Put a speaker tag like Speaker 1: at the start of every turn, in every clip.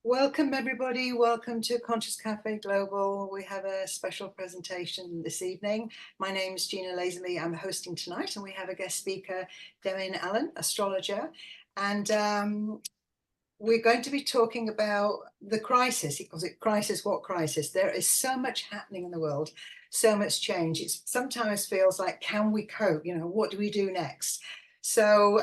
Speaker 1: Welcome everybody, welcome to ConsciousCafe Global. We have a special presentation this evening. My name is Gina Lazily, I'm hosting tonight, and we have a guest speaker, Demian Allan, astrologer. And we're going to be talking about the crisis. He calls it crisis, what crisis? There is so much happening in the world, so much change. It sometimes feels like, can we cope? You know, what do we do next? So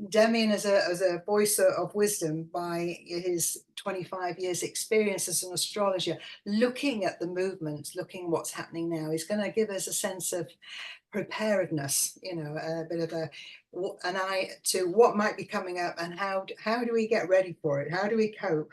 Speaker 1: Demian, as a voice of wisdom by his 25 years experience as an astrologer, looking at the movements, looking what's happening now, is going to give us a sense of preparedness, you know, a bit of an eye to what might be coming up and how do we get ready for it? How do we cope?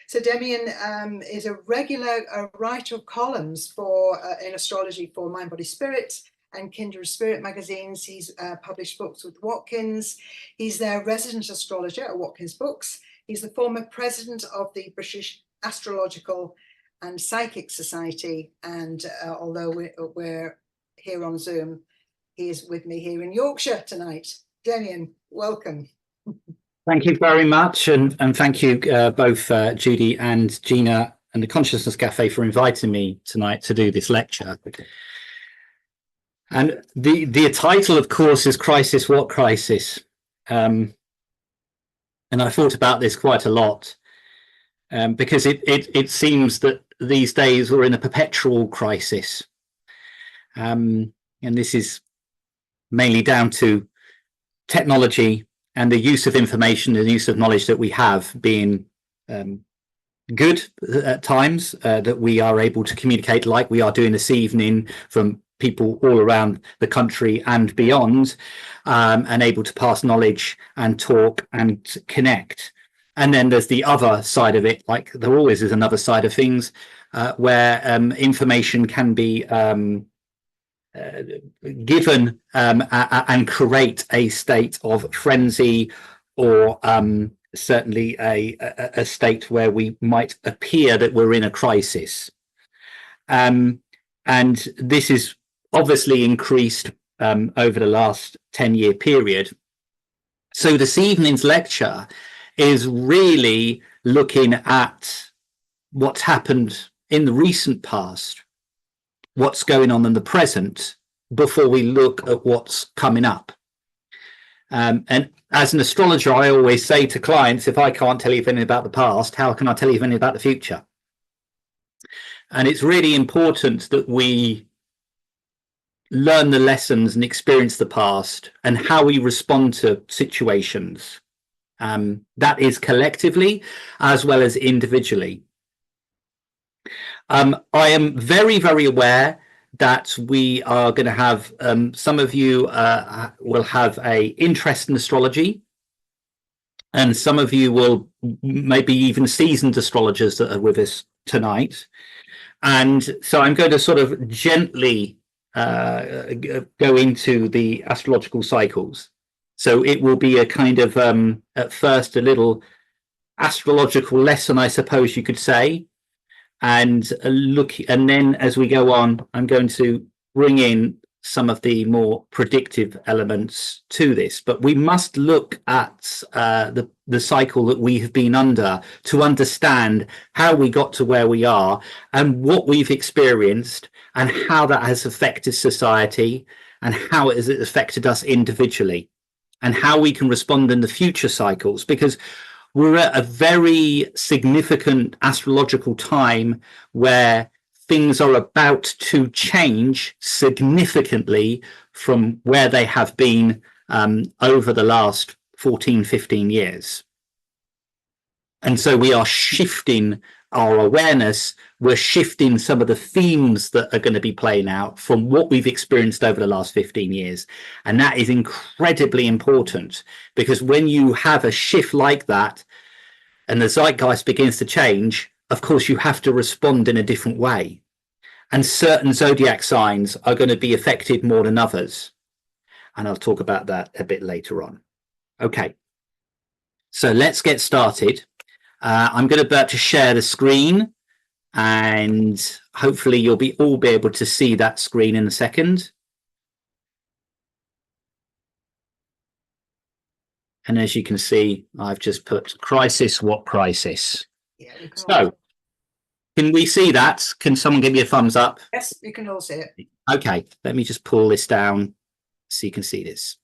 Speaker 1: So Demian is a regular writer of columns for in astrology for Mind, Body, Spirit and Kindred Spirit magazines. He's published books with Watkins. He's their resident astrologer at Watkins Books. He's the former president of the British Astrological and Psychic Society. And although we're here on Zoom, he is with me here in Yorkshire tonight. Demian, welcome.
Speaker 2: Thank you very much. And thank you both Judy and Gina and the Consciousness Cafe for inviting me tonight to do this lecture. And the title, of course, is Crisis, What Crisis? And I thought about this quite a lot because it seems that these days we're in a perpetual crisis. And this is mainly down to technology and the use of information and the use of knowledge that we have being good at times, that we are able to communicate like we are doing this evening from people all around the country and beyond, and able to pass knowledge and talk and connect. And then there's the other side of it, like there always is another side of things, where information can be given and create a state of frenzy, or certainly a state where we might appear that we're in a crisis. And this is obviously increased over the last 10-year period. So this evening's lecture is really looking at what's happened in the recent past, what's going on in the present, before we look at what's coming up. And as an astrologer, I always say to clients, if I can't tell you anything about the past, how can I tell you anything about the future? And it's really important that we learn the lessons and experience the past and how we respond to situations. That is collectively as well as individually. I am very, very aware that we are going to have, some of you will have a interest in astrology, and some of you will maybe even seasoned astrologers that are with us tonight. And so I'm going to sort of gently go into the astrological cycles. So it will be a kind of, at first, a little astrological lesson, I suppose you could say. And then as we go on, I'm going to bring in some of the more predictive elements to this. But we must look at the cycle that we have been under to understand how we got to where we are and what we've experienced and how that has affected society and how it has affected us individually and how we can respond in the future cycles, because we're at a very significant astrological time where things are about to change significantly from where they have been over the last 14, 15 years. And so we are shifting our awareness, we're shifting some of the themes that are going to be playing out from what we've experienced over the last 15 years. And that is incredibly important, because when you have a shift like that and the zeitgeist begins to change, of course, you have to respond in a different way. And certain zodiac signs are going to be affected more than others. And I'll talk about that a bit later on. Okay, so let's get started. I'm going to share the screen, and hopefully you'll all be able to see that screen in a second. And as you can see, I've just put crisis, what crisis?
Speaker 1: Yeah, we can all.
Speaker 2: So, can we see that? Can someone give me a thumbs up?
Speaker 1: Yes, we can all see it.
Speaker 2: Okay, let me just pull this down so you can see this.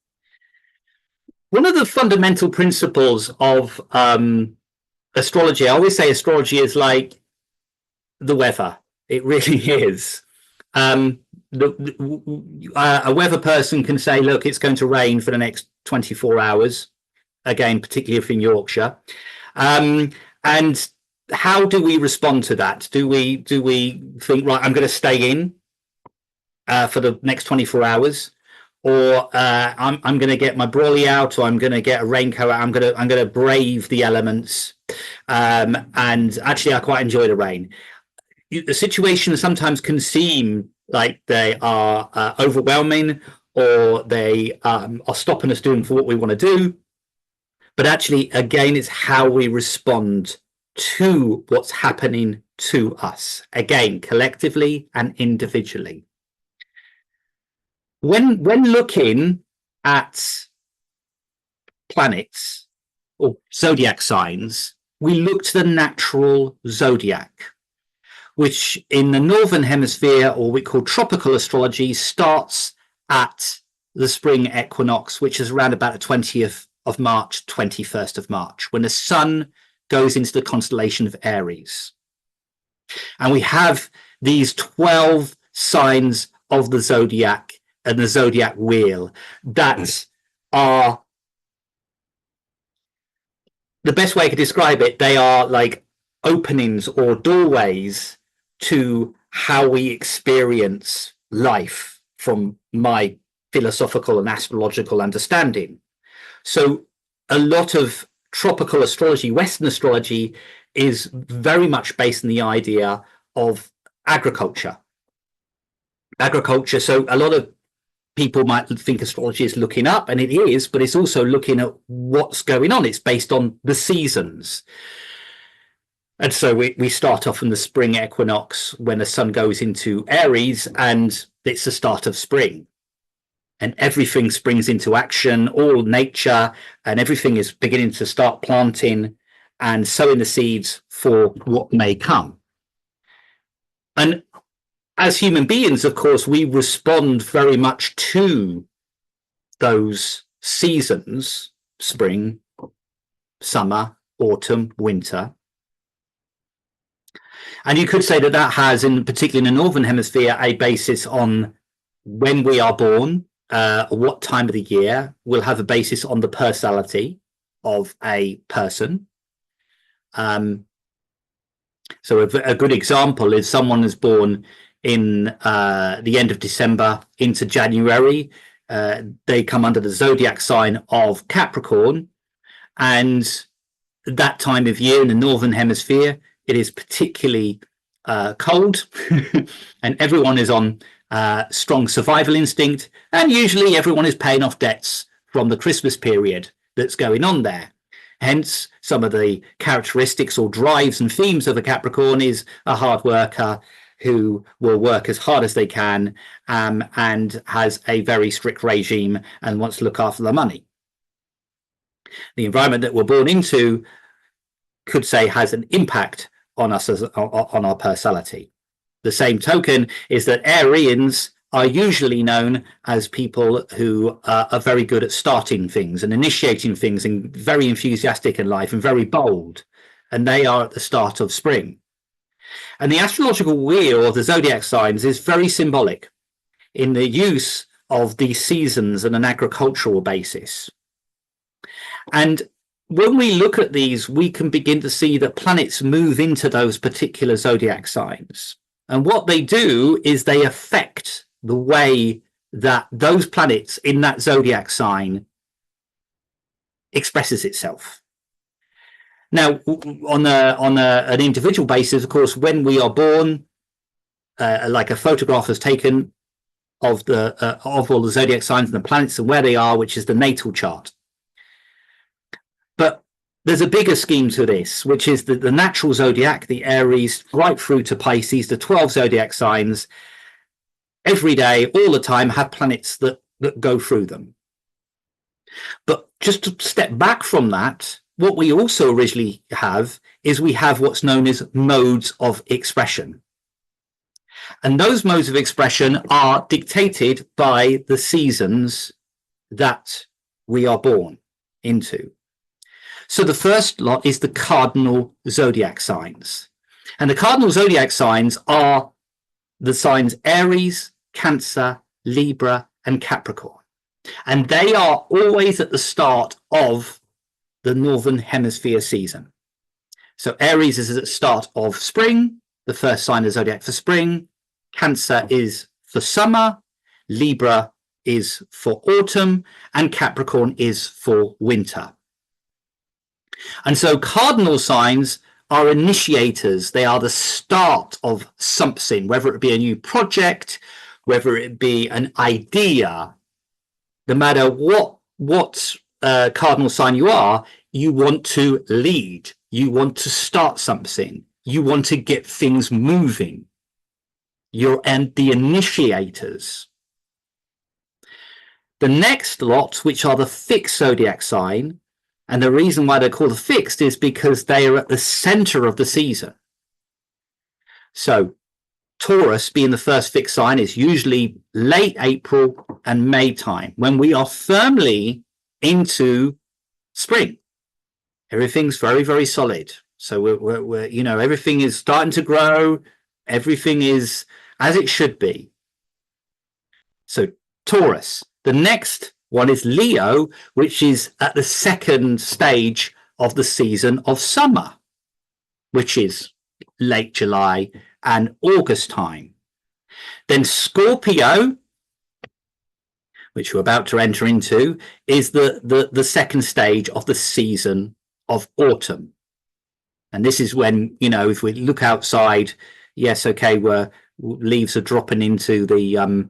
Speaker 2: One of the fundamental principles of astrology, I always say astrology is like the weather. It really is. A weather person can say, look, it's going to rain for the next 24 hours. Again, particularly if in Yorkshire. And how do we respond to that? Do we think, right, I'm going to stay in for the next 24 hours? Or I'm going to get my brolly out, or I'm going to get a raincoat out. I'm going to brave the elements. And actually, I quite enjoy the rain. The situations sometimes can seem like they are overwhelming, or they are stopping us doing for what we want to do. But actually, again, it's how we respond to what's happening to us, again, collectively and individually. When looking at planets or zodiac signs, we look to the natural zodiac, which in the Northern Hemisphere, or we call tropical astrology, starts at the spring equinox, which is around about the 20th of March, 21st of March, when the sun goes into the constellation of Aries. And we have these 12 signs of the zodiac and the zodiac wheel that are, the best way I could describe it, they are like openings or doorways to how we experience life from my philosophical and astrological understanding. So a lot of tropical astrology, Western astrology, is very much based on the idea of agriculture. So a lot of people might think astrology is looking up, and it is, but it's also looking at what's going on. It's based on the seasons. And so we start off in the spring equinox when the sun goes into Aries, and it's the start of spring. And everything springs into action, all nature, and everything is beginning to start planting and sowing the seeds for what may come. And as human beings, of course, we respond very much to those seasons: spring, summer, autumn, winter. And you could say that that has, in particular in the Northern Hemisphere, a basis on when we are born, what time of the year. Will have a basis on the personality of a person. So a good example is someone is born in the end of December into January. They come under the zodiac sign of Capricorn, and that time of year in the Northern Hemisphere, it is particularly cold, and everyone is on strong survival instinct, and usually everyone is paying off debts from the Christmas period that's going on there. Hence, some of the characteristics or drives and themes of a Capricorn is a hard worker who will work as hard as they can, and has a very strict regime and wants to look after the money. The environment that we're born into, could say, has an impact on us on our personality. The same token is that Arians are usually known as people who are very good at starting things and initiating things, and very enthusiastic in life and very bold. And they are at the start of spring. And the astrological wheel of the zodiac signs is very symbolic in the use of these seasons on an agricultural basis. And when we look at these, we can begin to see that planets move into those particular zodiac signs. And what they do is they affect the way that those planets in that zodiac sign expresses itself. Now, on an individual basis, of course, when we are born, like a photograph is taken of all the zodiac signs and the planets and where they are, which is the natal chart. But there's a bigger scheme to this, which is the natural zodiac, the Aries, right through to Pisces, the 12 zodiac signs, every day, all the time, have planets that go through them. But just to step back from that, what we also originally have is we have what's known as modes of expression. And those modes of expression are dictated by the seasons that we are born into. So the first lot is the cardinal zodiac signs. And the cardinal zodiac signs are the signs Aries, Cancer, Libra, and Capricorn. And they are always at the start of the Northern Hemisphere season. So Aries is at the start of spring, the first sign of the zodiac for spring. Cancer is for summer, Libra is for autumn, and Capricorn is for winter. And so cardinal signs are initiators. They are the start of something, whether it be a new project, whether it be an idea. No matter what cardinal sign you are, you want to lead. You want to start something. You want to get things moving. You're the initiators. The next lot, which are the fixed zodiac sign, and the reason why they're called fixed is because they are at the center of the season. So Taurus, being the first fixed sign, is usually late April and May time, when we are firmly into spring. Everything's very, very solid. So we're you know, everything is starting to grow. Everything is as it should be. So Taurus. The next one is Leo, which is at the second stage of the season of summer, which is late July and August time. Then Scorpio, which we're about to enter into, is the second stage of the season of autumn. And this is when, you know, if we look outside, yes, okay, leaves are dropping into the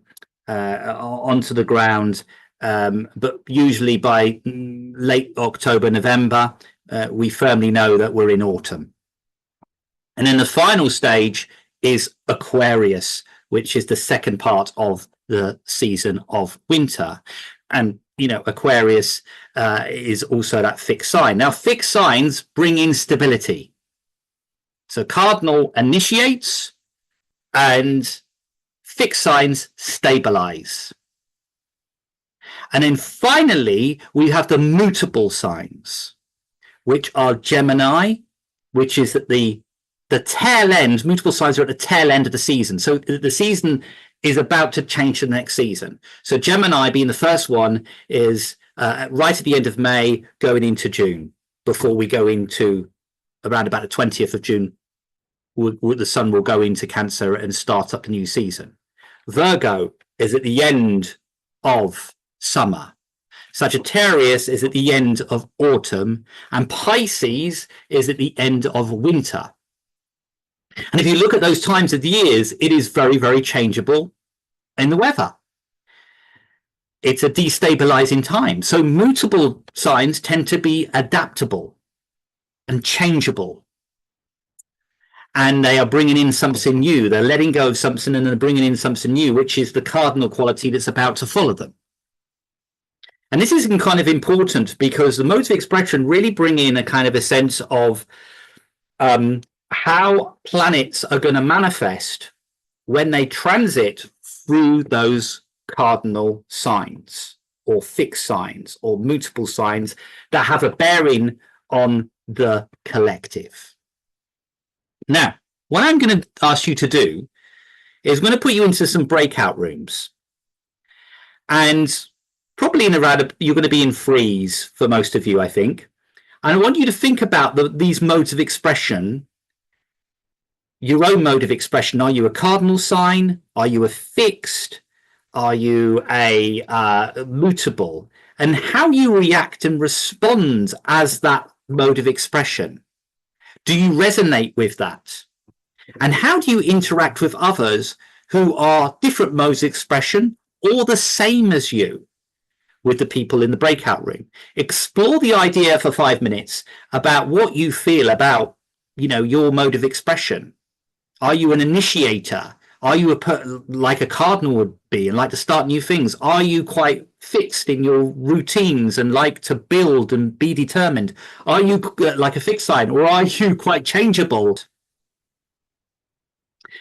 Speaker 2: onto the ground, but usually by late October, November, we firmly know that we're in autumn. And then the final stage is Aquarius, which is the second part of the season of winter. And, you know, Aquarius is also that fixed sign. Now, fixed signs bring in stability. So cardinal initiates and fixed signs stabilize. And then finally, we have the mutable signs, which are Gemini, which is at the tail end. Mutable signs are at the tail end of the season. So the season is about to change to the next season. So Gemini, being the first one, is right at the end of May, going into June, before we go into around about the 20th of June, the sun will go into Cancer and start up the new season. Virgo is at the end of summer. Sagittarius is at the end of autumn, and Pisces is at the end of winter. And if you look at those times of the years, it is very, very changeable in the weather. It's a destabilizing time. So mutable signs tend to be adaptable and changeable. And they are bringing in something new. They're letting go of something and they're bringing in something new, which is the cardinal quality that's about to follow them. And this is kind of important because the modes of expression really bring in a kind of a sense of how planets are going to manifest when they transit through those cardinal signs or fixed signs or mutable signs that have a bearing on the collective. Now, what I'm going to ask you to do is I'm going to put you into some breakout rooms. And probably in around, you're going to be in freeze for most of you, I think. And I want you to think about these modes of expression, your own mode of expression. Are you a cardinal sign? Are you a fixed? Are you a mutable? And how you react and respond as that mode of expression. Do you resonate with that? And how do you interact with others who are different modes of expression or the same as you with the people in the breakout room? Explore the idea for 5 minutes about what you feel about, you know, your mode of expression. Are you an initiator? Are you like a cardinal would be and like to start new things? Are you quite fixed in your routines and like to build and be determined? Are you like a fixed sign, or are you quite changeable?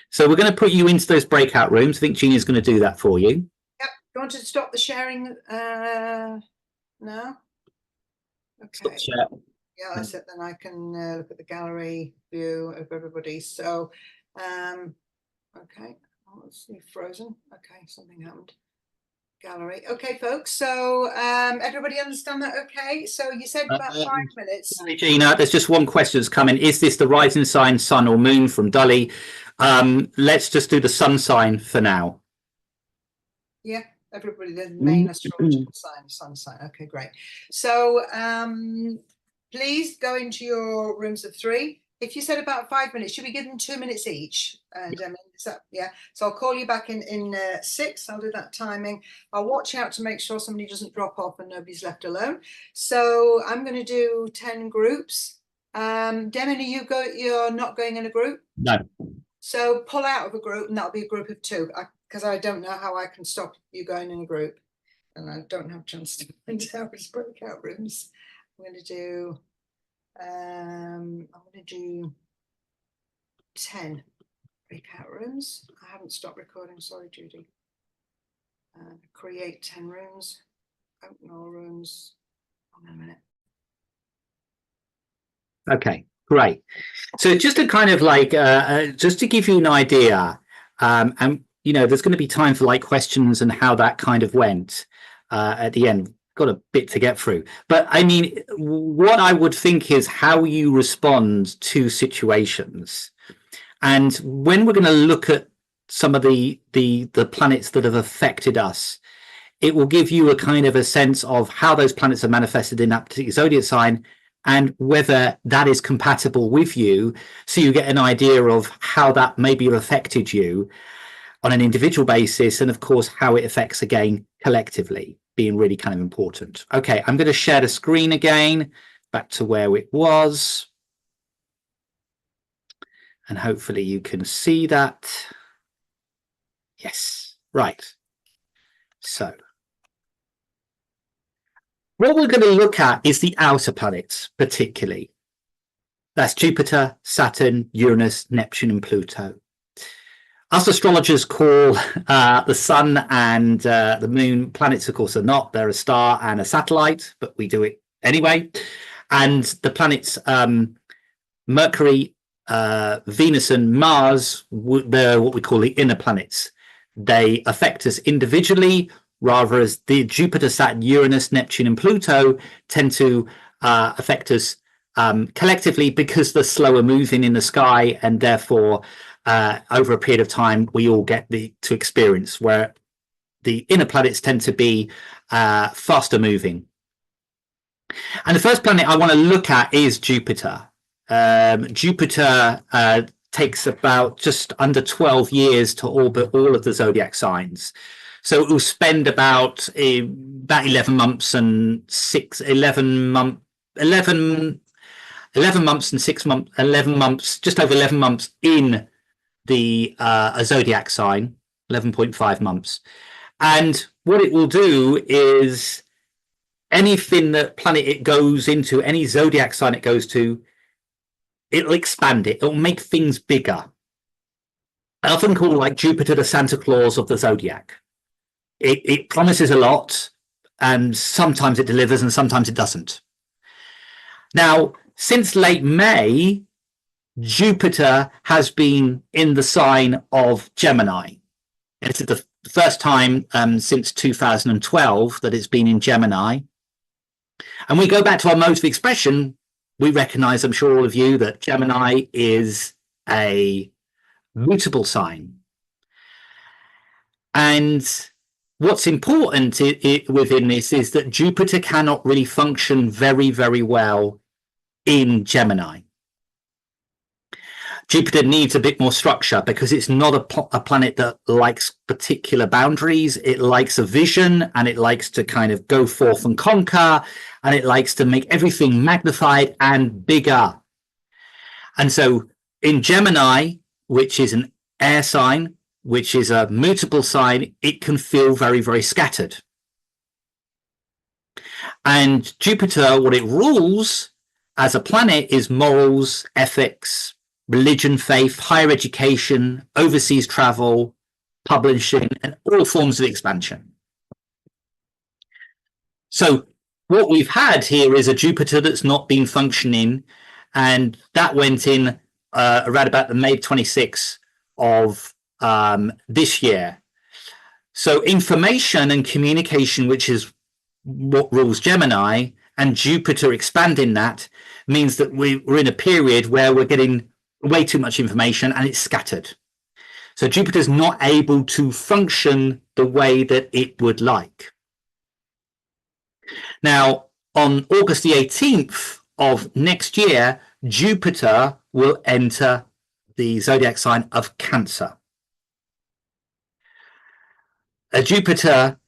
Speaker 2: So we're going to put you into those breakout rooms. I think Gina's going to do that for you.
Speaker 1: Yep. You want to stop the sharing now? Okay. Yeah, that's it. Then I can look at the gallery view of everybody. So, okay. Oh, let's see, frozen. Okay, something happened. Gallery. Okay, folks. So, everybody understand that? Okay. So you said about 5 minutes.
Speaker 2: Sorry, Gina, there's just one question that's coming. Is this the rising sign, sun or moon, from Dully? Let's just do the sun sign for now.
Speaker 1: Yeah. Everybody, the main astrological sign, sun sign. Okay, great. So please go into your rooms of 3. If you said about 5 minutes, should we give them 2 minutes each? And is that, yeah? So I'll call you back in 6. I'll do that timing. I'll watch out to make sure somebody doesn't drop off and nobody's left alone. So I'm going to do 10 groups. Demian, you're not going in a group?
Speaker 2: No.
Speaker 1: So pull out of a group, and that'll be a group of 2. Because I don't know how I can stop you going in a group, and I don't have a chance to find out which breakout rooms. I'm going to do 10 breakout rooms. I haven't stopped recording. Sorry, Judy. Create 10 rooms. Open all rooms. Hold on a minute.
Speaker 2: Okay, great. So just to kind of like, just to give you an idea, and you know, there's going to be time for like questions and how that kind of went at the end. Got a bit to get through, but I mean, what I would think is how you respond to situations. And when we're going to look at some of the planets that have affected us, it will give you a kind of a sense of how those planets are manifested in that particular zodiac sign and whether that is compatible with you. So you get an idea of how that maybe have affected you on an individual basis, and of course how it affects again collectively, being really kind of important. Okay, I'm going to share the screen again back to where it was, and hopefully you can see that. Yes, right. So what we're going to look at is the outer planets, particularly. That's Jupiter, Saturn, Uranus, Neptune and Pluto. Us astrologers call the sun and the moon planets. Of course, are not. They're a star and a satellite, but we do it anyway. And the planets Mercury, Venus and Mars, they're what we call the inner planets. They affect us individually, rather as the Jupiter, Saturn, Uranus, Neptune and Pluto tend to affect us collectively, because they're slower moving in the sky, and therefore over a period of time we all get to experience, where the inner planets tend to be faster moving. And the first planet I want to look at is Jupiter. Jupiter takes about just under 12 years to orbit all of the zodiac signs. So it will spend about 11 months and 11 months and 6 months, 11 months, just over 11 months in the a zodiac sign, 11.5 months. And what it will do is anything that planet it goes into, any zodiac sign it goes to, it'll expand it. It'll make things bigger. I often call like Jupiter the Santa Claus of the zodiac. It promises a lot, and sometimes it delivers and sometimes it doesn't. Now, since late May, Jupiter has been in the sign of Gemini. It's the first time since 2012 that it's been in Gemini. And we go back to our mode of expression. We recognize, I'm sure all of you, that Gemini is a mutable sign. And what's important within this is that Jupiter cannot really function very, very well in Gemini. Jupiter needs a bit more structure because it's not a planet that likes particular boundaries. It likes a vision, and it likes to kind of go forth and conquer, and it likes to make everything magnified and bigger. And so in Gemini, which is an air sign, which is a mutable sign, it can feel very, very scattered. And Jupiter, what it rules as a planet is morals, ethics, religion, faith, higher education, overseas travel, publishing, and all forms of expansion. So what we've had here is a Jupiter that's not been functioning, and that went in around about the May 26th of this year. So information and communication, which is what rules Gemini, and Jupiter expanding that, means that we're in a period where we're getting way too much information and it's scattered. So Jupiter's not able to function the way that it would like. Now, on August the 18th of next year, Jupiter will enter the zodiac sign of Cancer. A Jupiter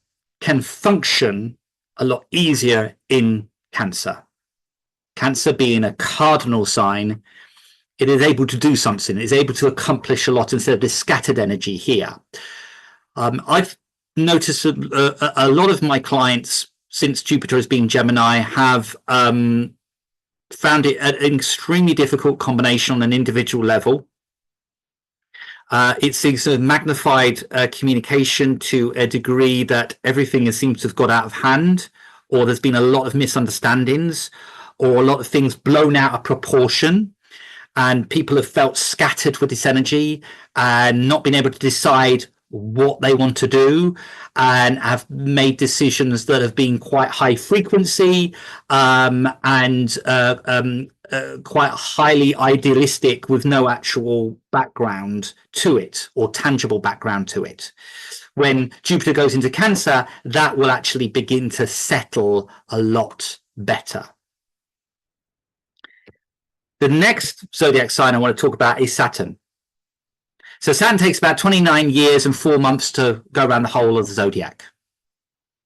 Speaker 2: can function a lot easier in Cancer. Cancer being a cardinal sign, it is able to do something. It is able to accomplish a lot instead of this scattered energy here. I've noticed a lot of my clients, since Jupiter has been Gemini, have found it an extremely difficult combination on an individual level. It seems to have magnified communication to a degree that everything seems to have got out of hand, or there's been a lot of misunderstandings, or a lot of things blown out of proportion, and people have felt scattered with this energy and not been able to decide what they want to do, and have made decisions that have been quite high frequency and quite highly idealistic, with no actual background to it or tangible background to it. When Jupiter goes into Cancer, that will actually begin to settle a lot better. The next zodiac sign I want to talk about is Saturn. So Saturn takes about 29 years and 4 months to go around the whole of the zodiac.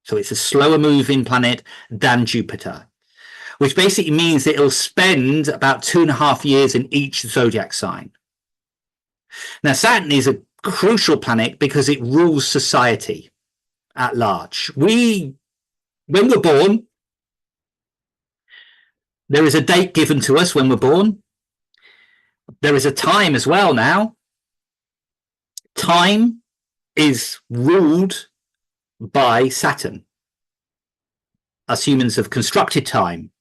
Speaker 2: So it's a slower moving planet than Jupiter, which basically means that it'll spend about 2.5 years in each zodiac sign. Now, Saturn is a crucial planet because it rules society at large. When we're born, there is a date given to us when we're born. There is a time as well now. Time is ruled by Saturn. Us humans have constructed time.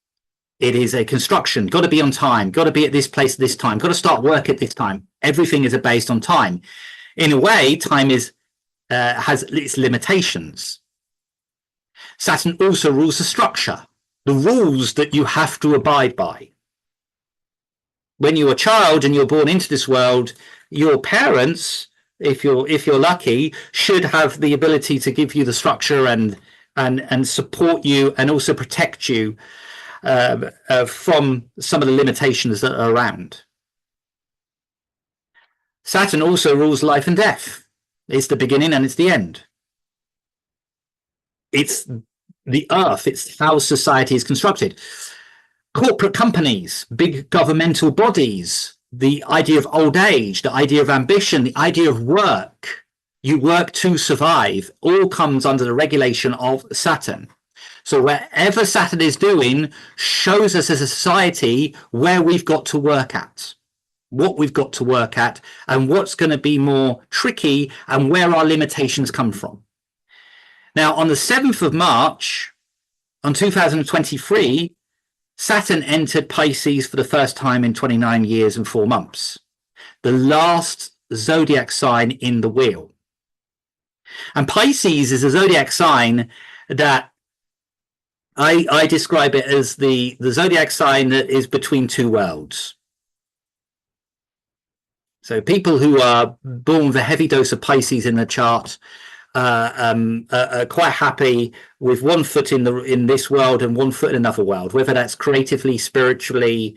Speaker 2: It is a construction. Got to be on time. Got to be at this place at this time. Got to start work at this time. Everything is based on time. In a way, time has its limitations. Saturn also rules the structure, the rules that you have to abide by. When you're a child and you're born into this world, your parents, if you're lucky, should have the ability to give you the structure and support you, and also protect you from some of the limitations that are around. Saturn also rules life and death. It's the beginning and it's the end. It's the earth. It's how society is constructed. Corporate companies, big governmental bodies, the idea of old age, the idea of ambition, the idea of work. You work to survive, all comes under the regulation of Saturn. So wherever Saturn is doing shows us as a society where we've got to work at, what we've got to work at, and what's going to be more tricky, and where our limitations come from. Now, on the 7th of March, on 2023, Saturn entered Pisces for the first time in 29 years and 4 months, the last zodiac sign in the wheel. And Pisces is a zodiac sign that I describe it as the zodiac sign that is between two worlds. So people who are born with a heavy dose of Pisces in the chart are quite happy with 1 foot in this world and 1 foot in another world, whether that's creatively, spiritually,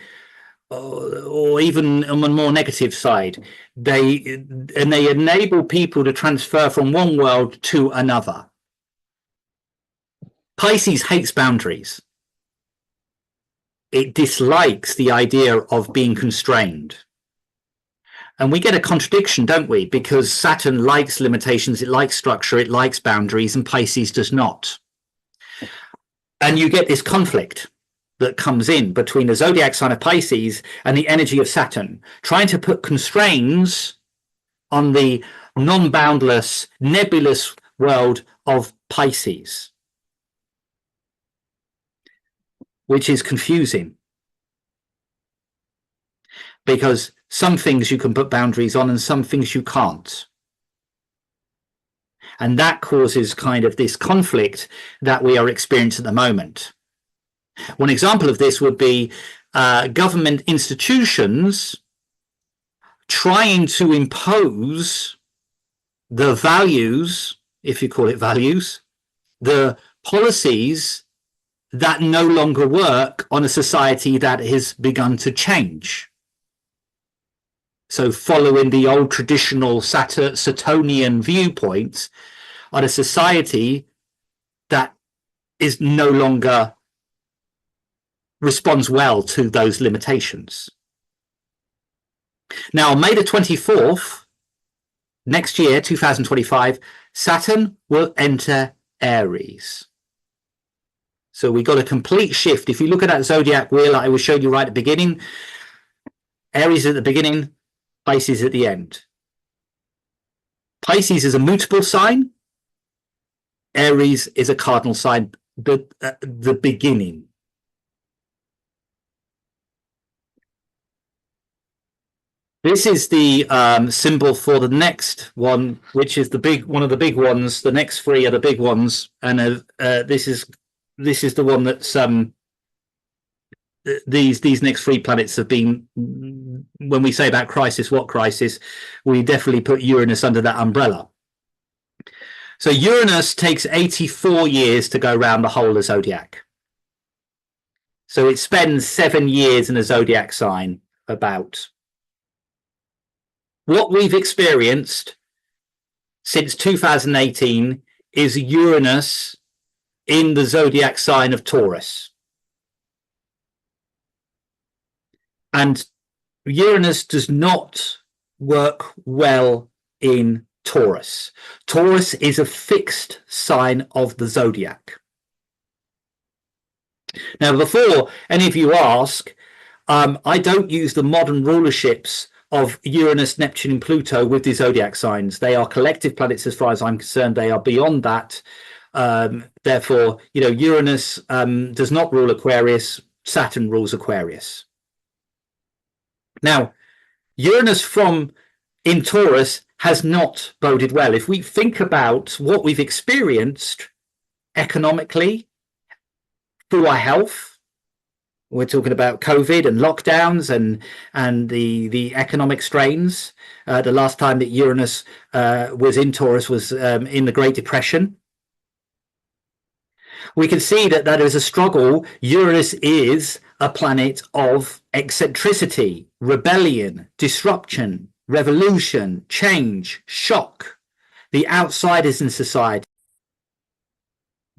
Speaker 2: or even on a more negative side. They enable people to transfer from one world to another. Pisces hates boundaries. It dislikes the idea of being constrained. And we get a contradiction, don't we? Because Saturn likes limitations, it likes structure, it likes boundaries, and Pisces does not. And you get this conflict that comes in between the zodiac sign of Pisces and the energy of Saturn, trying to put constraints on the non-boundless, nebulous world of Pisces, which is confusing. Because some things you can put boundaries on and some things you can't. And that causes kind of this conflict that we are experiencing at the moment. One example of this would be government institutions trying to impose the values, if you call it values, the policies that no longer work on a society that has begun to change. So following the old traditional Saturnian viewpoint on a society that is no longer responds well to those limitations. Now, on May the 24th, next year, 2025, Saturn will enter Aries. So we got a complete shift. If you look at that zodiac wheel I was showing you right at the beginning, Aries at the beginning, Pisces at the end. Pisces is a mutable sign. Aries is a cardinal sign, the beginning. This is the symbol for the next one, which is one of the big ones. The next three are the big ones, and this is the one that's these next three planets have been. When we say about crisis, what crisis? We definitely put Uranus under that umbrella. So Uranus takes 84 years to go around the whole of the zodiac. So it spends 7 years in a zodiac sign about. What we've experienced since 2018 is Uranus in the zodiac sign of Taurus. And Uranus does not work well in Taurus. Taurus is a fixed sign of the zodiac. Now, before any of you ask, I don't use the modern rulerships of Uranus, Neptune, and Pluto with the zodiac signs. They are collective planets as far as I'm concerned. They are beyond that. Therefore, Uranus does not rule Aquarius. Saturn rules Aquarius. Now, Uranus in Taurus has not boded well. If we think about what we've experienced economically through our health, we're talking about COVID and lockdowns and the economic strains. The last time that Uranus was in Taurus was in the Great Depression. We can see that is a struggle. Uranus is a planet of eccentricity, rebellion, disruption, revolution, change, shock, the outsiders in society.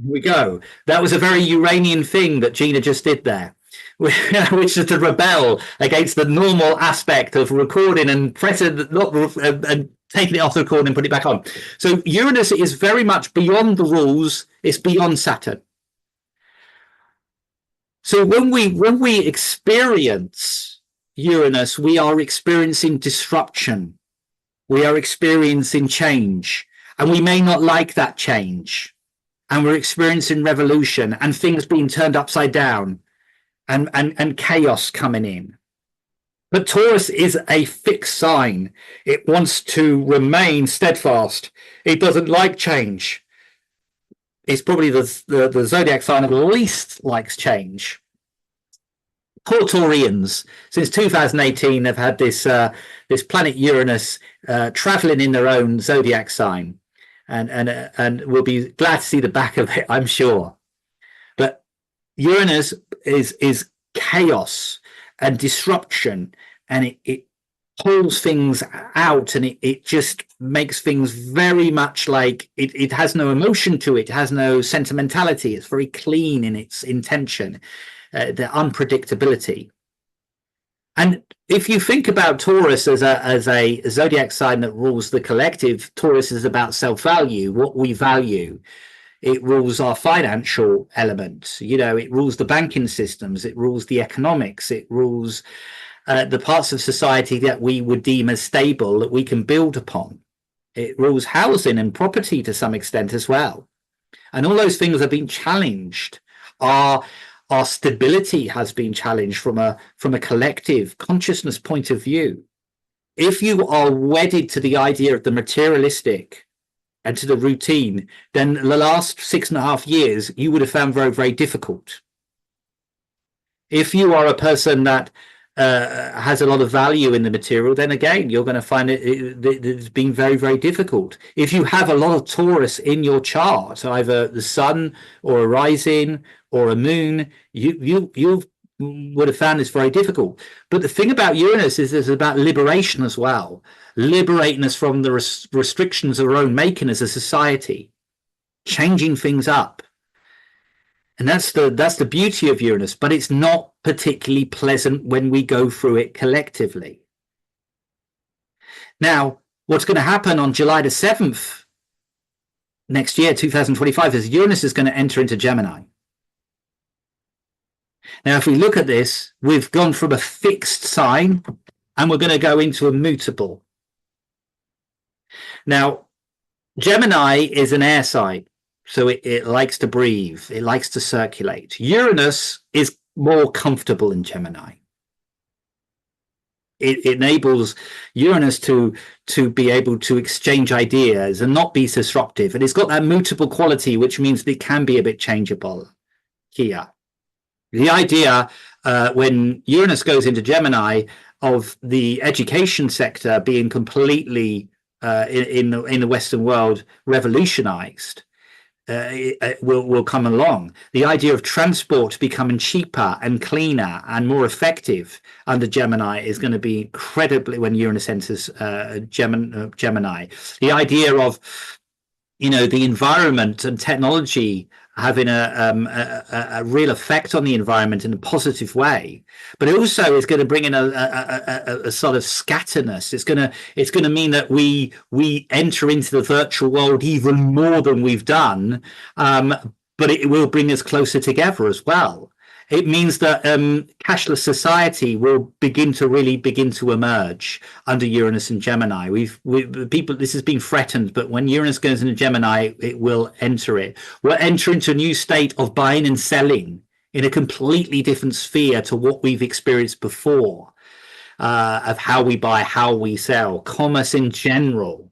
Speaker 2: Here we go. That was a very Uranian thing that Gina just did there. Which is to rebel against the normal aspect of recording and pressing and taking it off the record and put it back on. So Uranus is very much beyond the rules. It's beyond Saturn. So when we experience Uranus, we are experiencing disruption. We are experiencing change, and we may not like that change. And we're experiencing revolution and things being turned upside down. And chaos coming in. But Taurus is a fixed sign. It wants to remain steadfast. It doesn't like change. It's probably the zodiac sign that least likes change. Poor Taurians, since 2018, have had this planet Uranus traveling in their own zodiac sign, and we'll be glad to see the back of it, I'm sure. But Uranus is chaos and disruption, and it pulls things out, and it just makes things very much like it has no emotion to it. It has no sentimentality. It's very clean in its intention, the unpredictability. And if you think about Taurus as a zodiac sign that rules the collective, Taurus is about self-value, what we value. It rules our financial element. It rules the banking systems. It rules the economics. It rules the parts of society that we would deem as stable, that we can build upon. It rules housing and property to some extent as well. And all those things have been challenged. Our stability has been challenged from a collective consciousness point of view. If you are wedded to the idea of the materialistic and to the routine, then the last 6.5 years you would have found very, very difficult. If you are a person that has a lot of value in the material, then again you're going to find it's been very, very difficult. If you have a lot of Taurus in your chart, either the sun or a rising or a moon, you would have found this very difficult. But the thing about Uranus is it's about liberation as well, liberating us from the restrictions of our own making as a society, changing things up. And that's the beauty of Uranus, but it's not particularly pleasant when we go through it collectively. Now, what's going to happen on July the 7th next year, 2025, is Uranus is going to enter into Gemini. Now, if we look at this, we've gone from a fixed sign and we're going to go into a mutable. Now, Gemini is an air sign. So it likes to breathe. It likes to circulate. Uranus is more comfortable in Gemini. It enables Uranus to be able to exchange ideas and not be disruptive. And it's got that mutable quality, which means that it can be a bit changeable here. The idea when Uranus goes into Gemini of the education sector being completely in the Western world revolutionized, it will come along. The idea of transport becoming cheaper and cleaner and more effective under Gemini is going to be incredibly when Uranus enters Gemini. The idea of the environment and technology having a real effect on the environment in a positive way, but it also is going to bring in a sort of scatterness. It's going to mean that we enter into the virtual world even more than we've done, but it will bring us closer together as well. It means that cashless society will begin to emerge under Uranus and Gemini. This has been threatened, but when Uranus goes into Gemini, it will enter it. We'll enter into a new state of buying and selling in a completely different sphere to what we've experienced before, of how we buy, how we sell, commerce in general.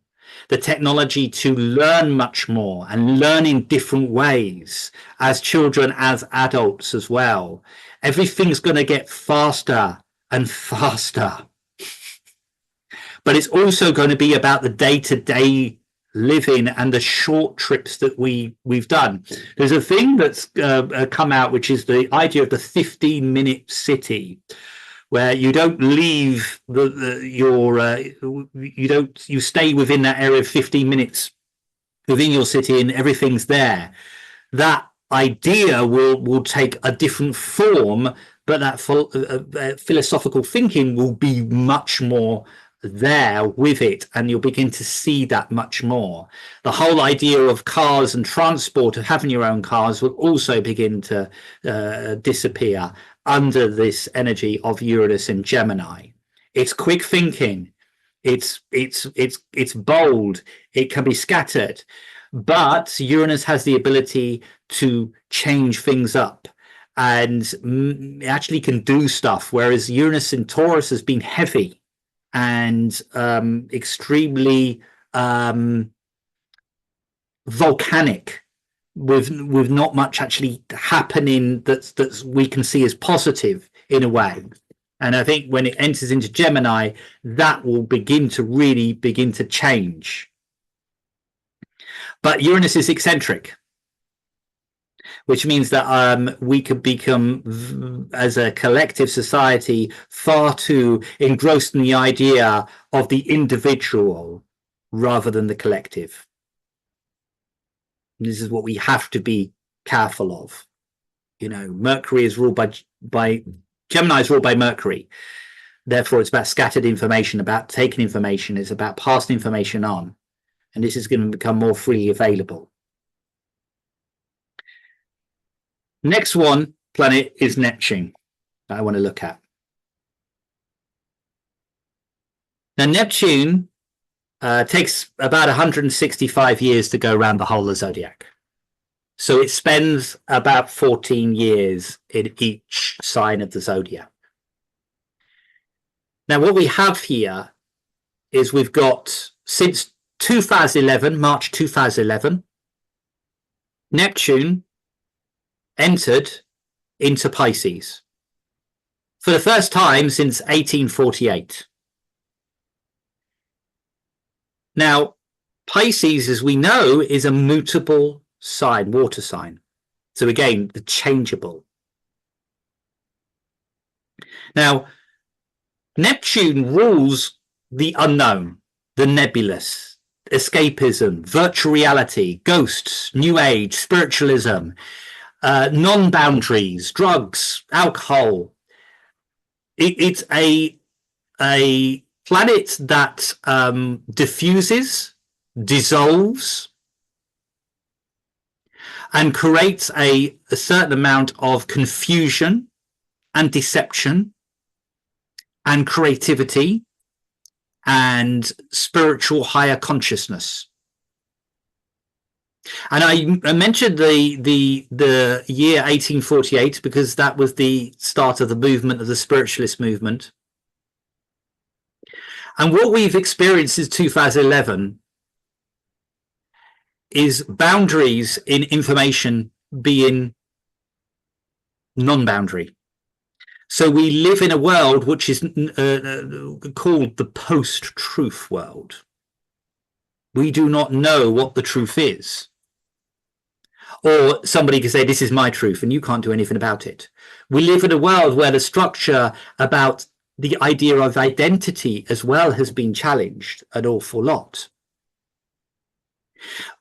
Speaker 2: The technology to learn much more and learn in different ways as children, as adults as well. Everything's going to get faster and faster. But it's also going to be about the day-to-day living and the short trips that we've done. There's a thing that's come out, which is the idea of the 15-minute city, where you don't leave you stay within that area of 15 minutes within your city and everything's there. That idea will take a different form, but that philosophical thinking will be much more there with it, and you'll begin to see that much more. The whole idea of cars and transport, of having your own cars, will also begin to disappear under this energy of Uranus and Gemini. It's quick thinking, it's bold, it can be scattered, but Uranus has the ability to change things up and actually can do stuff, whereas Uranus in Taurus has been heavy and extremely volcanic, with not much actually happening that we can see as positive in a way. And I think when it enters into Gemini, that will begin to change. But Uranus is eccentric, which means that we could become, as a collective society, far too engrossed in the idea of the individual rather than the collective. This is what we have to be careful of. Mercury is ruled by Gemini is ruled by Mercury. Therefore, it's about scattered information, about taking information, it's about passing information on. And this is going to become more freely available. Next one planet is Neptune that I want to look at. Now, Neptune takes about 165 years to go around the whole of the zodiac. So it spends about 14 years in each sign of the zodiac. Now, what we have here is we've got, since 2011, March 2011, Neptune entered into Pisces for the first time since 1848. Now, Pisces, as we know, is a mutable sign, water sign. So again, the changeable. Now, Neptune rules the unknown, the nebulous, escapism, virtual reality, ghosts, new age, spiritualism, non-boundaries, drugs, alcohol. It's a planet that diffuses, dissolves, and creates a certain amount of confusion and deception and creativity and spiritual higher consciousness. And I mentioned the year 1848 because that was the start of the movement, of the spiritualist movement. And what we've experienced since 2011 is boundaries in information being non-boundary. So we live in a world which is called the post-truth world. We do not know what the truth is. Or somebody can say, this is my truth, and you can't do anything about it. We live in a world where the structure about the idea of identity as well has been challenged an awful lot.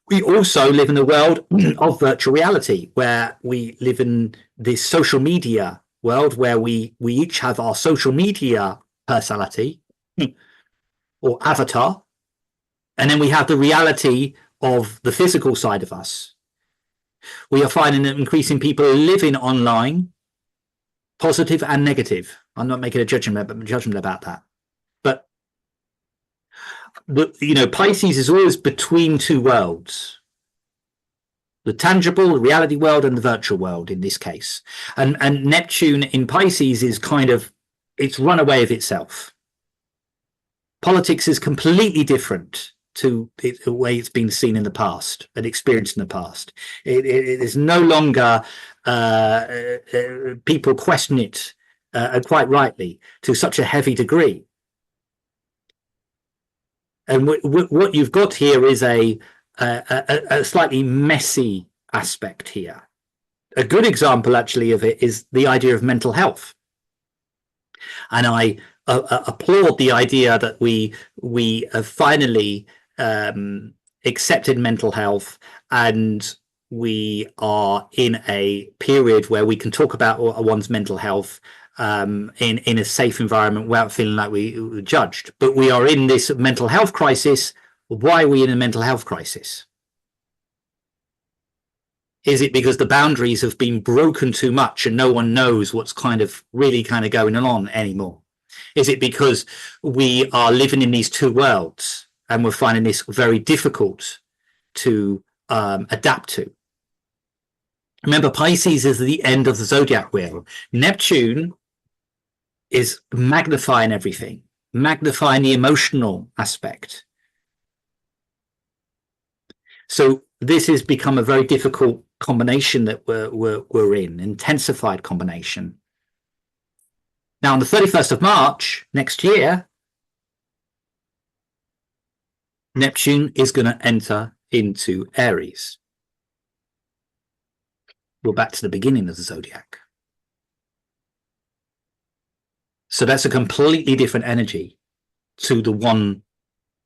Speaker 2: We also live in a world of virtual reality, where we live in this social media world where we each have our social media personality or avatar, and then we have the reality of the physical side of us. We are finding that increasing people living online, positive and negative. I'm not making a judgment about that, but you know, Pisces is always between two worlds: the tangible, the reality world, and the virtual world in this case. And Neptune in Pisces is kind of, it's run away of itself. Politics is completely different to the way it's been seen in the past and experienced in the past. It is no longer, people question it, quite rightly, to such a heavy degree. And what you've got here is a slightly messy aspect here. A good example, actually, of it is the idea of mental health. And I applaud the idea that we have finally accepted mental health, and we are in a period where we can talk about one's mental health in a safe environment without feeling like we were judged. But we are in this mental health crisis. Why are we in a mental health crisis? Is it because the boundaries have been broken too much and no one knows what's really going on anymore? Is it because we are living in these two worlds and we're finding this very difficult to adapt to? Remember, Pisces is the end of the zodiac wheel. Neptune is magnifying everything, magnifying the emotional aspect. So this has become a very difficult combination that we're in, intensified combination. Now, on the 31st of March next year, Neptune is going to enter into Aries. We're back to the beginning of the zodiac. So that's a completely different energy to the one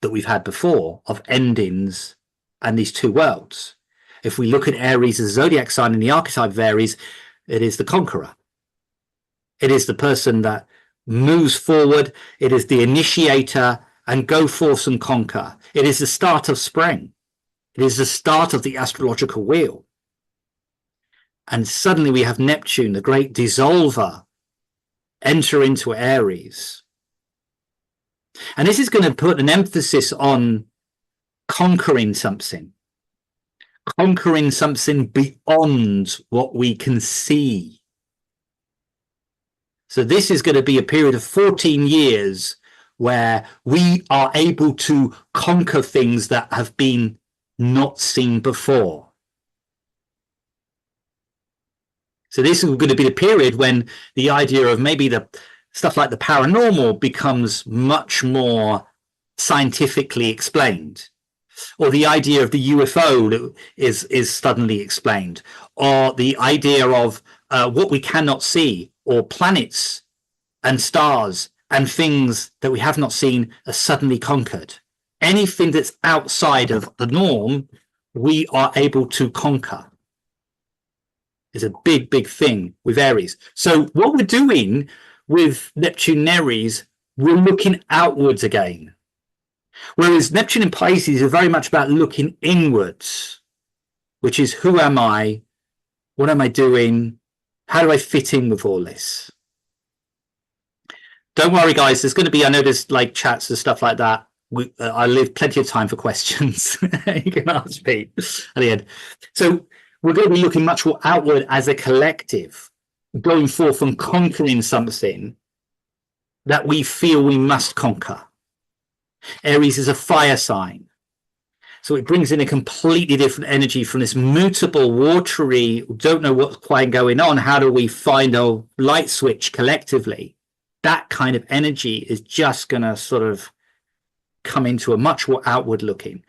Speaker 2: that we've had before of endings and these two worlds. If we look at Aries as a zodiac sign in the archetype of Aries, it is the conqueror. It is the person that moves forward. It is the initiator, and go forth and conquer. It is the start of spring. It is the start of the astrological wheel. And suddenly we have Neptune, the great dissolver, enter into Aries. And this is going to put an emphasis on conquering something beyond what we can see. So this is going to be a period of 14 years where we are able to conquer things that have been not seen before. So this is going to be the period when the idea of maybe the stuff like the paranormal becomes much more scientifically explained, or the idea of the UFO is suddenly explained, or the idea of what we cannot see, or planets and stars and things that we have not seen are suddenly conquered. Anything that's outside of the norm, we are able to conquer. Is a big, big thing with Aries. So what we're doing with Neptune and Aries, we're looking outwards again. Whereas Neptune in Pisces is very much about looking inwards, which is, who am I? What am I doing? How do I fit in with all this? Don't worry, guys. There's going to be, I know there's like chats and stuff like that. I leave plenty of time for questions. You can ask me at the end. So we're going to be looking much more outward as a collective, going forth and conquering something that we feel we must conquer. Aries is a fire sign. So it brings in a completely different energy from this mutable, watery, don't know what's quite going on. How do we find a light switch collectively? That kind of energy is just going to sort of come into a much more outward looking.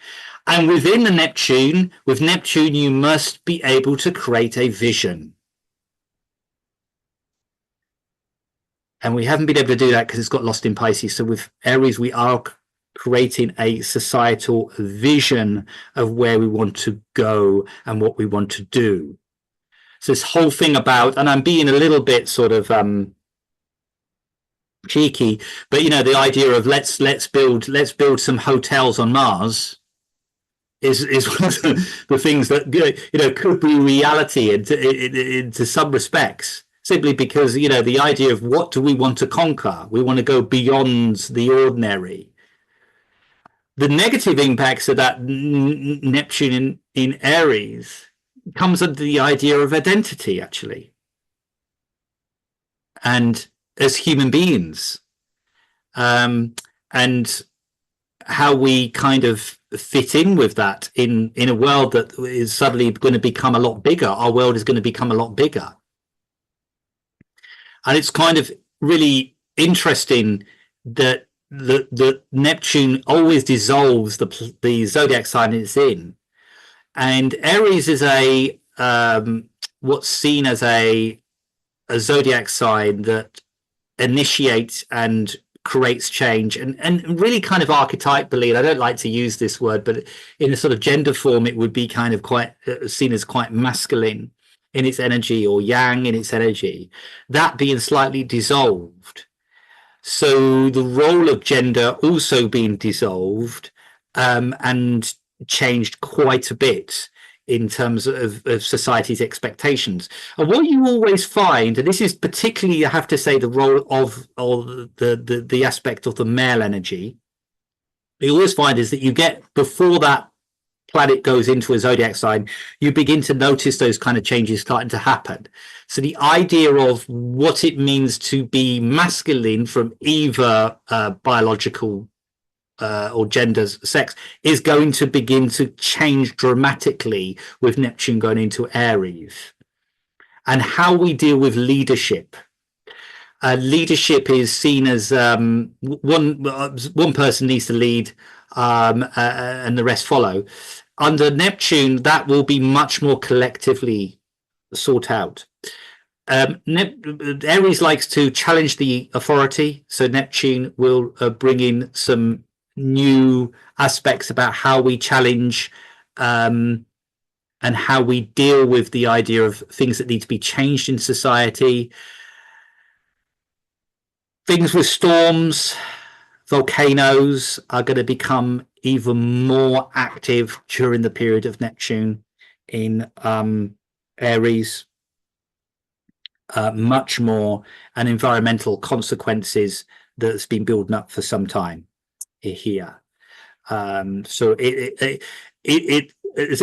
Speaker 2: And within the Neptune, with Neptune, you must be able to create a vision. And we haven't been able to do that because it's got lost in Pisces. So with Aries, we are creating a societal vision of where we want to go and what we want to do. So this whole thing about, and I'm being a little bit sort of cheeky, but you know, the idea of let's build some hotels on Mars is one of the things that you know could be reality into some respects, simply because you know the idea of what do we want to conquer? We want to go beyond the ordinary. The negative impacts of that Neptune in Aries comes under the idea of identity, actually, and as human beings, and how we kind of fit in with that in a world that is suddenly going to become a lot bigger. Our world is going to become a lot bigger. And it's kind of really interesting that the Neptune always dissolves the zodiac sign it's in. And Aries is a what's seen as a zodiac sign that initiates and creates change, and really kind of archetypally, and I don't like to use this word, but in a sort of gender form, it would be kind of quite seen as quite masculine in its energy, or yang in its energy, that being slightly dissolved. So the role of gender also being dissolved and changed quite a bit in terms of society's expectations. And what you always find, and this is particularly, I have to say, the role of the aspect of the male energy, you always find is that you get, before that planet goes into a zodiac sign, you begin to notice those kind of changes starting to happen. So the idea of what it means to be masculine from either biological or gender, sex, is going to begin to change dramatically with Neptune going into Aries. And how we deal with leadership. Leadership is seen as one person needs to lead and the rest follow. Under Neptune, that will be much more collectively sought out. Aries likes to challenge the authority, so Neptune will bring in some new aspects about how we challenge and how we deal with the idea of things that need to be changed in society. Things with storms, volcanoes are going to become even more active during the period of Neptune in Aries, much more, and environmental consequences that's been building up for some time here. So it's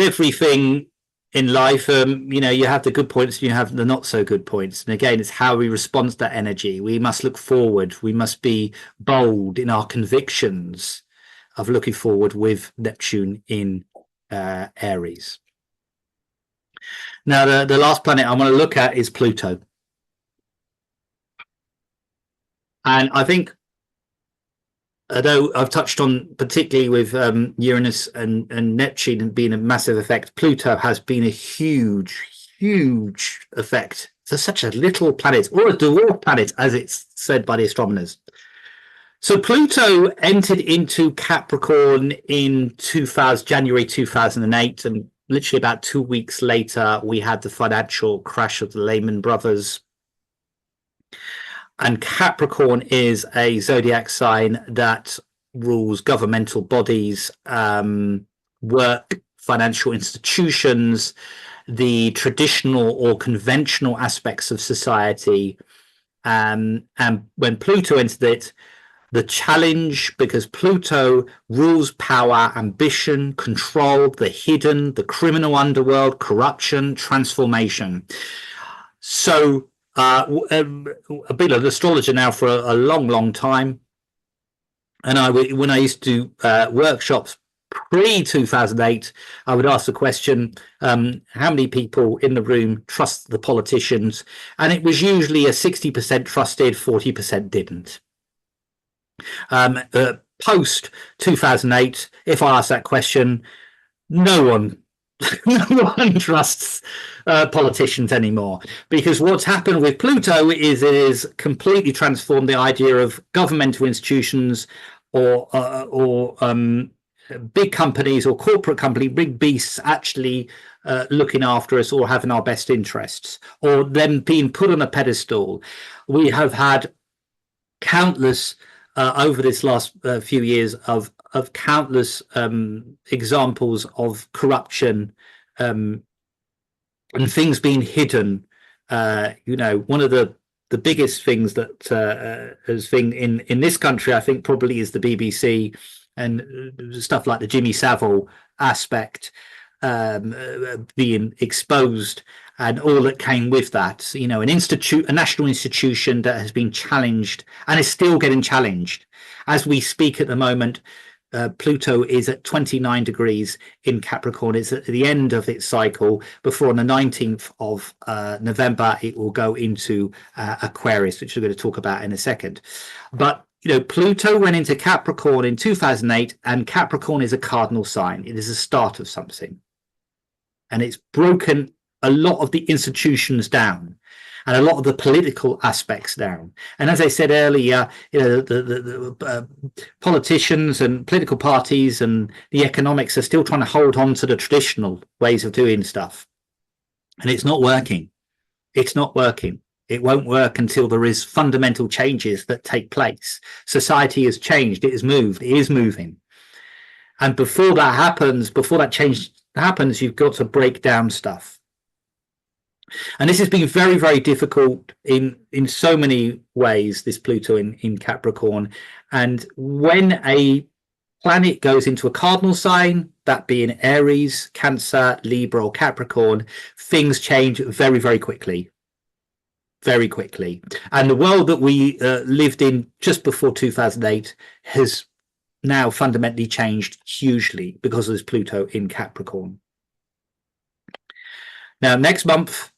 Speaker 2: everything in life. You know, you have the good points, you have the not so good points, and again, it's how we respond to that energy. We must look forward, we must be bold in our convictions of looking forward with Neptune in Aries. Now the last planet I want to look at is Pluto, and I think, although I've touched on particularly with Uranus and Neptune being a massive effect, Pluto has been a huge effect for such a little planet, or a dwarf planet, as it's said by the astronomers. So Pluto entered into Capricorn in January 2008, and literally about 2 weeks later, we had the financial crash of the Lehman Brothers. And Capricorn is a zodiac sign that rules governmental bodies, work, financial institutions, the traditional or conventional aspects of society. And when Pluto entered it, the challenge, because Pluto rules power, ambition, control, the hidden, the criminal underworld, corruption, transformation. So I've been an astrologer now for a long time, and when I used to do workshops pre-2008, I would ask the question, how many people in the room trust the politicians? And it was usually a 60% trusted, 40% didn't. Post 2008, if I ask that question, no one trusts politicians anymore, because what's happened with Pluto is it has completely transformed the idea of governmental institutions or big companies or corporate company, big beasts actually looking after us or having our best interests, or them being put on a pedestal. We have had countless over this last few years of countless examples of corruption and things being hidden. You know, one of the biggest things that has been in this country, I think, probably is the BBC and stuff like the Jimmy Savile aspect being exposed, and all that came with that. You know, a national institution that has been challenged and is still getting challenged as we speak at the moment. Pluto is at 29 degrees in Capricorn. It's at the end of its cycle. Before on the 19th of November, it will go into Aquarius, which we're going to talk about in a second. But you know, Pluto went into Capricorn in 2008, and Capricorn is a cardinal sign. It is the start of something, and it's broken a lot of the institutions down and a lot of the political aspects down. And as I said earlier, you know, the politicians and political parties and the economics are still trying to hold on to the traditional ways of doing stuff, and it's not working. It's not working. It won't work until there is fundamental changes that take place. Society has changed. It has moved. It is moving. And before that happens, before that change happens, you've got to break down stuff. And this has been very, very difficult in so many ways, this Pluto in Capricorn. And when a planet goes into a cardinal sign, that being Aries, Cancer, Libra, or Capricorn, things change very, very quickly. Very quickly. And the world that we lived in just before 2008 has now fundamentally changed hugely because of this Pluto in Capricorn. Now, next month,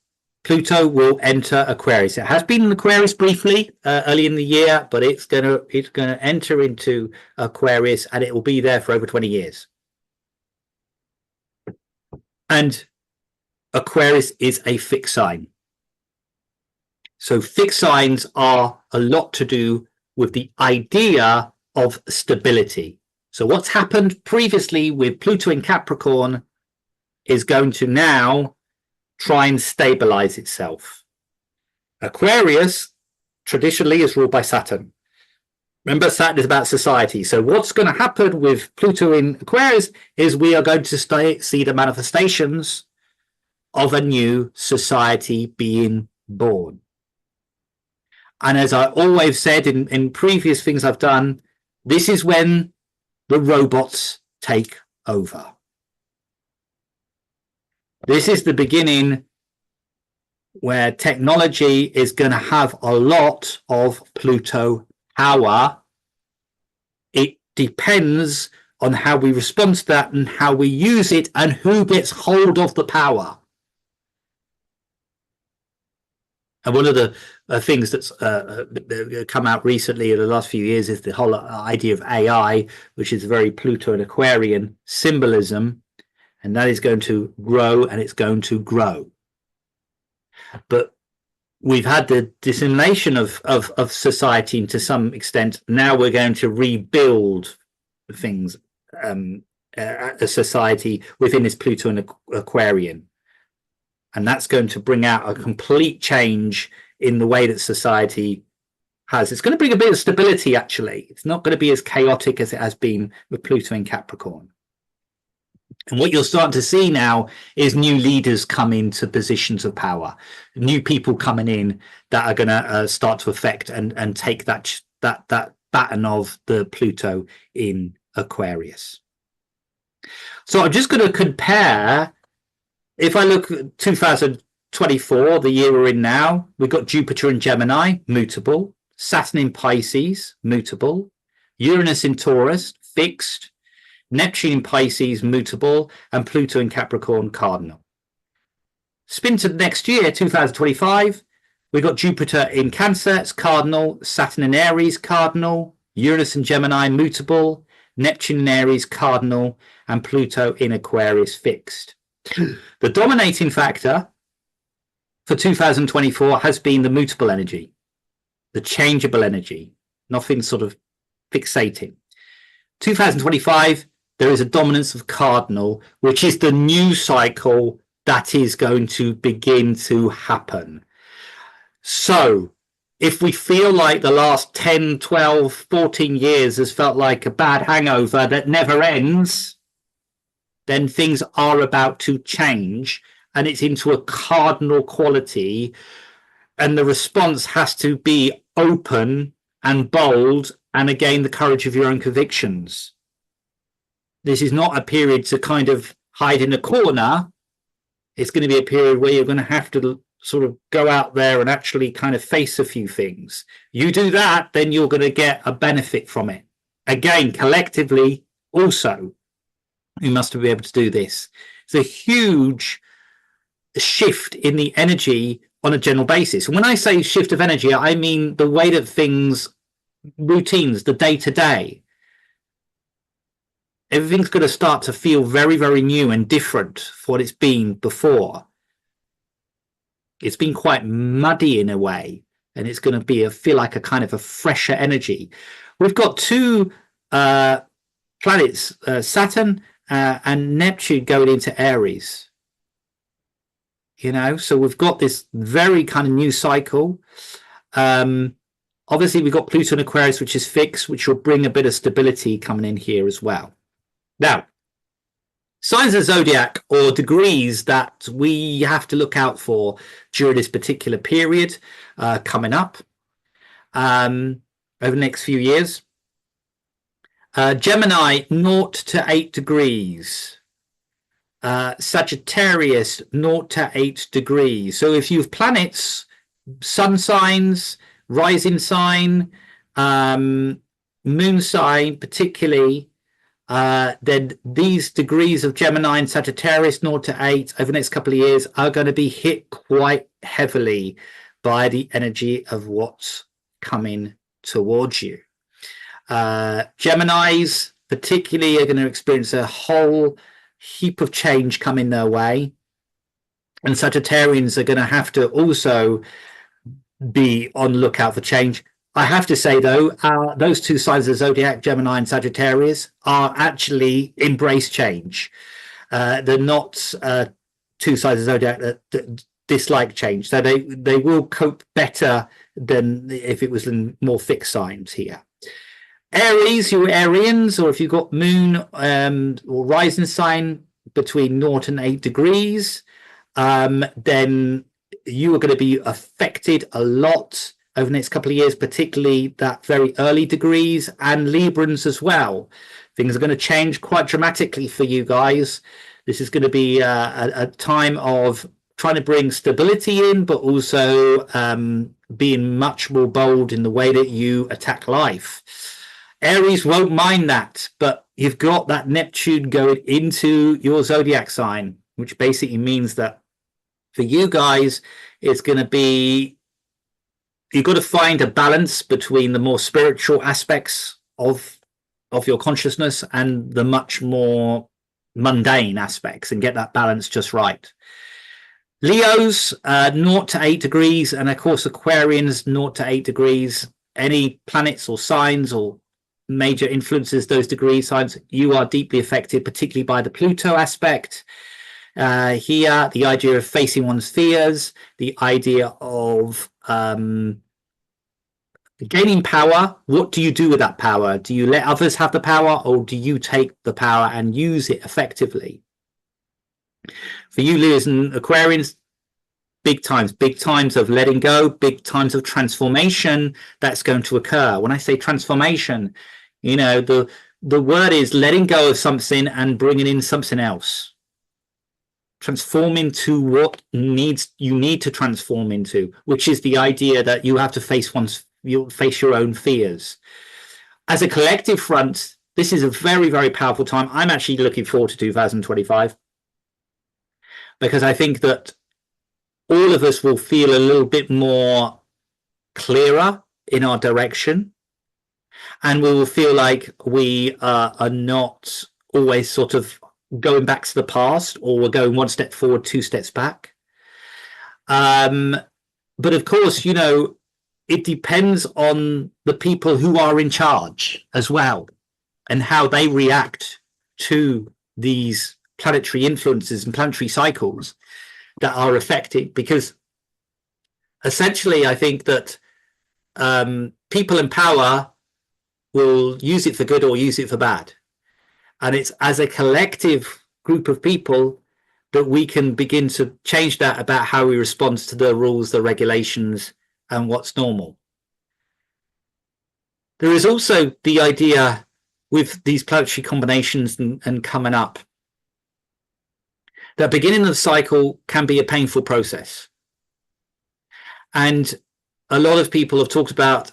Speaker 2: Pluto will enter Aquarius. It has been in Aquarius briefly early in the year, but it's going to enter into Aquarius, and it will be there for over 20 years. And Aquarius is a fixed sign. So fixed signs are a lot to do with the idea of stability. So what's happened previously with Pluto in Capricorn is going to now try and stabilize itself. Aquarius traditionally is ruled by Saturn. Remember, Saturn is about society. So what's going to happen with Pluto in Aquarius is we are going to see the manifestations of a new society being born. And as I always said in previous things I've done, this is when the robots take over. This is the beginning where technology is going to have a lot of Pluto power. It depends on how we respond to that and how we use it and who gets hold of the power. And one of the things that's come out recently in the last few years is the whole idea of AI, which is very Pluto and Aquarian symbolism, and that is going to grow, and it's going to grow. But we've had the dissemination of society to some extent. Now we're going to rebuild things, a society within this Pluto and Aquarian. And that's going to bring out a complete change in the way that society has. It's going to bring a bit of stability, actually. It's not going to be as chaotic as it has been with Pluto in Capricorn. And what you're starting to see now is new leaders come into positions of power, new people coming in that are going to start to affect and take that baton of the Pluto in Aquarius. So I'm just going to compare. If I look at 2024, the year we're in now, we've got Jupiter in Gemini, mutable, Saturn in Pisces, mutable, Uranus in Taurus, fixed, Neptune in Pisces, mutable, and Pluto in Capricorn, cardinal. Spin to the next year, 2025, we've got Jupiter in Cancer, it's cardinal, Saturn in Aries, cardinal, Uranus in Gemini, mutable, Neptune in Aries, cardinal, and Pluto in Aquarius, fixed. The dominating factor for 2024 has been the mutable energy, the changeable energy, nothing sort of fixating. 2025, there is a dominance of cardinal, which is the new cycle that is going to begin to happen. So if we feel like the last 10, 12, 14 years has felt like a bad hangover that never ends, then things are about to change, and it's into a cardinal quality, and the response has to be open and bold and again the courage of your own convictions. This is not a period to kind of hide in a corner. It's going to be a period where you're going to have to sort of go out there and actually kind of face a few things. You do that, then you're going to get a benefit from it. Again, collectively also, we must be able to do this. It's a huge shift in the energy on a general basis. And when I say shift of energy, I mean the way that things, routines, the day-to-day, everything's going to start to feel very, very new and different for what it's been before. It's been quite muddy in a way, and it's going to feel like a kind of a fresher energy. We've got two planets, Saturn and Neptune, going into Aries. You know, so we've got this very kind of new cycle. Obviously, we've got Pluto in Aquarius, which is fixed, which will bring a bit of stability coming in here as well. Now, signs of zodiac, or degrees that we have to look out for during this particular period coming up over the next few years. Gemini, 0 to 8 degrees. Sagittarius, 0 to 8 degrees. So if you have planets, sun signs, rising sign, moon sign particularly, then these degrees of Gemini and Sagittarius, 0 to 8, over the next couple of years are going to be hit quite heavily by the energy of what's coming towards you. Geminis particularly are going to experience a whole heap of change coming their way, and Sagittarians are going to have to also be on lookout for change. I have to say though, those two signs of zodiac, Gemini and Sagittarius, are actually embrace change. They're not two signs of zodiac that dislike change, so they will cope better than if it was in more fixed signs here. Aries, you're Arians, or if you've got moon or rising sign between 0 and 8 degrees, then you are going to be affected a lot over the next couple of years, particularly that very early degrees, and Librans as well. Things are going to change quite dramatically for you guys. This is going to be a time of trying to bring stability in, but also being much more bold in the way that you attack life. Aries won't mind that, but you've got that Neptune going into your zodiac sign, which basically means that for you guys, it's going to be, you've got to find a balance between the more spiritual aspects of your consciousness and the much more mundane aspects, and get that balance just right. Leos, 0 to 8 degrees, and of course Aquarians, 0 to 8 degrees. Any planets or signs or major influences, those degree signs, you are deeply affected, particularly by the Pluto aspect. Here, the idea of facing one's fears, the idea of gaining power. What do you do with that power? Do you let others have the power, or do you take the power and use it effectively? For you, Leos and Aquarians, big times of letting go, big times of transformation that's going to occur. When I say transformation, you know, the word is letting go of something and bringing in something else. Transform into what you need to transform into, which is the idea that you have to face your own fears. As a collective front, this is a very, very powerful time. I'm actually looking forward to 2025, because I think that all of us will feel a little bit more clearer in our direction, and we will feel like we are not always sort of going back to the past, or we're going one step forward, two steps back. But of course, you know, it depends on the people who are in charge as well, and how they react to these planetary influences and planetary cycles that are affected. Because essentially, I think that people in power will use it for good or use it for bad. And it's as a collective group of people that we can begin to change that about how we respond to the rules, the regulations, and what's normal. There is also the idea with these planetary combinations and coming up, that beginning of the cycle can be a painful process. And a lot of people have talked about,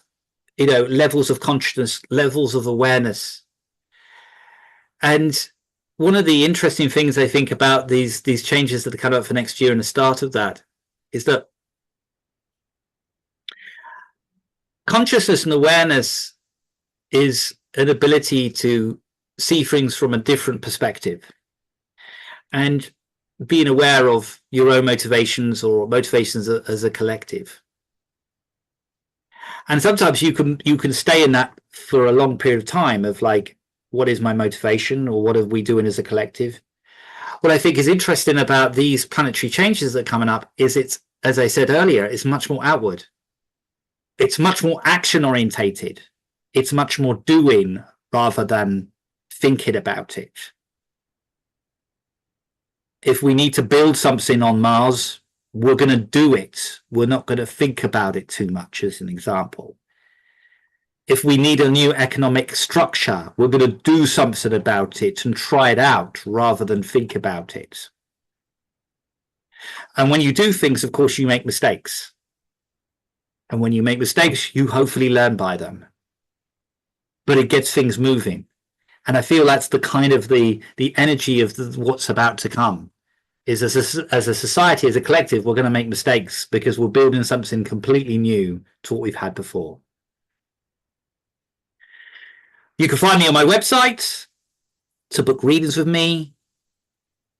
Speaker 2: you know, levels of consciousness, levels of awareness. And one of the interesting things I think about these changes that are coming up for next year and the start of that is that consciousness and awareness is an ability to see things from a different perspective, and being aware of your own motivations or motivations as a collective. And sometimes you can stay in that for a long period of time of like, what is my motivation, or what are we doing as a collective? What I think is interesting about these planetary changes that are coming up is it's, as I said earlier, it's much more outward. It's much more action orientated. It's much more doing rather than thinking about it. If we need to build something on Mars, we're going to do it. We're not going to think about it too much, as an example. If we need a new economic structure, we're going to do something about it and try it out rather than think about it. And when you do things, of course, you make mistakes. And when you make mistakes, you hopefully learn by them. But it gets things moving. And I feel that's the kind of the energy of what's about to come. Is as a society, as a collective, we're going to make mistakes because we're building something completely new to what we've had before. You can find me on my website to book readings with me.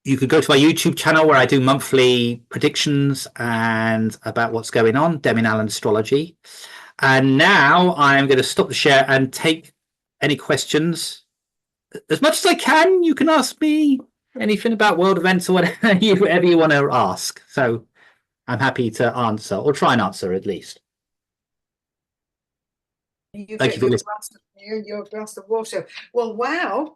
Speaker 2: You could go to my YouTube channel where I do monthly predictions and about what's going on, Demian Allan Astrology. And now I'm going to stop the share and take any questions. As much as I can, you can ask me anything about world events or whatever you want to ask. So I'm happy to answer, or try and answer at least.
Speaker 1: You
Speaker 2: Thank
Speaker 1: get
Speaker 2: you for listening.
Speaker 1: your glass of water. Well, wow.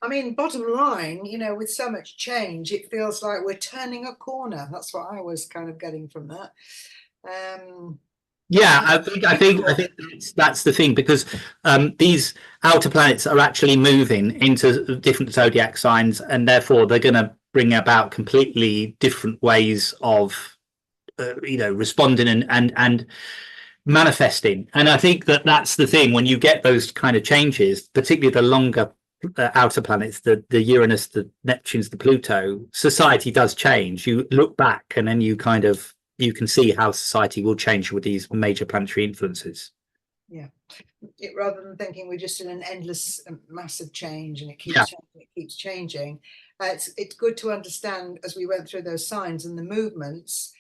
Speaker 1: I mean, bottom line, with so much change, it feels like we're turning a corner. That's what I was kind of getting from that.
Speaker 2: Yeah, I think that's the thing, because these outer planets are actually moving into different zodiac signs, and therefore they're going to bring about completely different ways of responding and manifesting. And I think that's the thing, when you get those kind of changes, particularly the longer outer planets, the Uranus, the Neptunes, the Pluto, society does change. You look back and then you can see how society will change with these major planetary influences.
Speaker 1: Yeah. Rather than thinking we're just in an endless, massive change and it keeps changing, it's good to understand, as we went through those signs and the movements,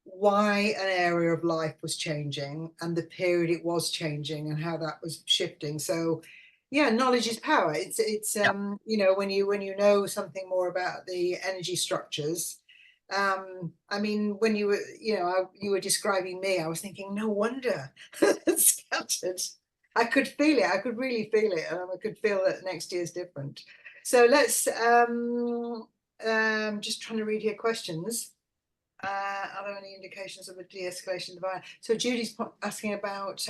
Speaker 1: why an area of life was changing and the period it was changing and how that was shifting. So yeah, knowledge is power. It's when you know something more about the energy structures. I mean, when you were describing me, I was thinking, no wonder it's scattered. I could feel it. I could really feel it. I could feel that next year's different. So let's just trying to read your questions. Are there any indications of a de-escalation of the violence? So Judy's asking about,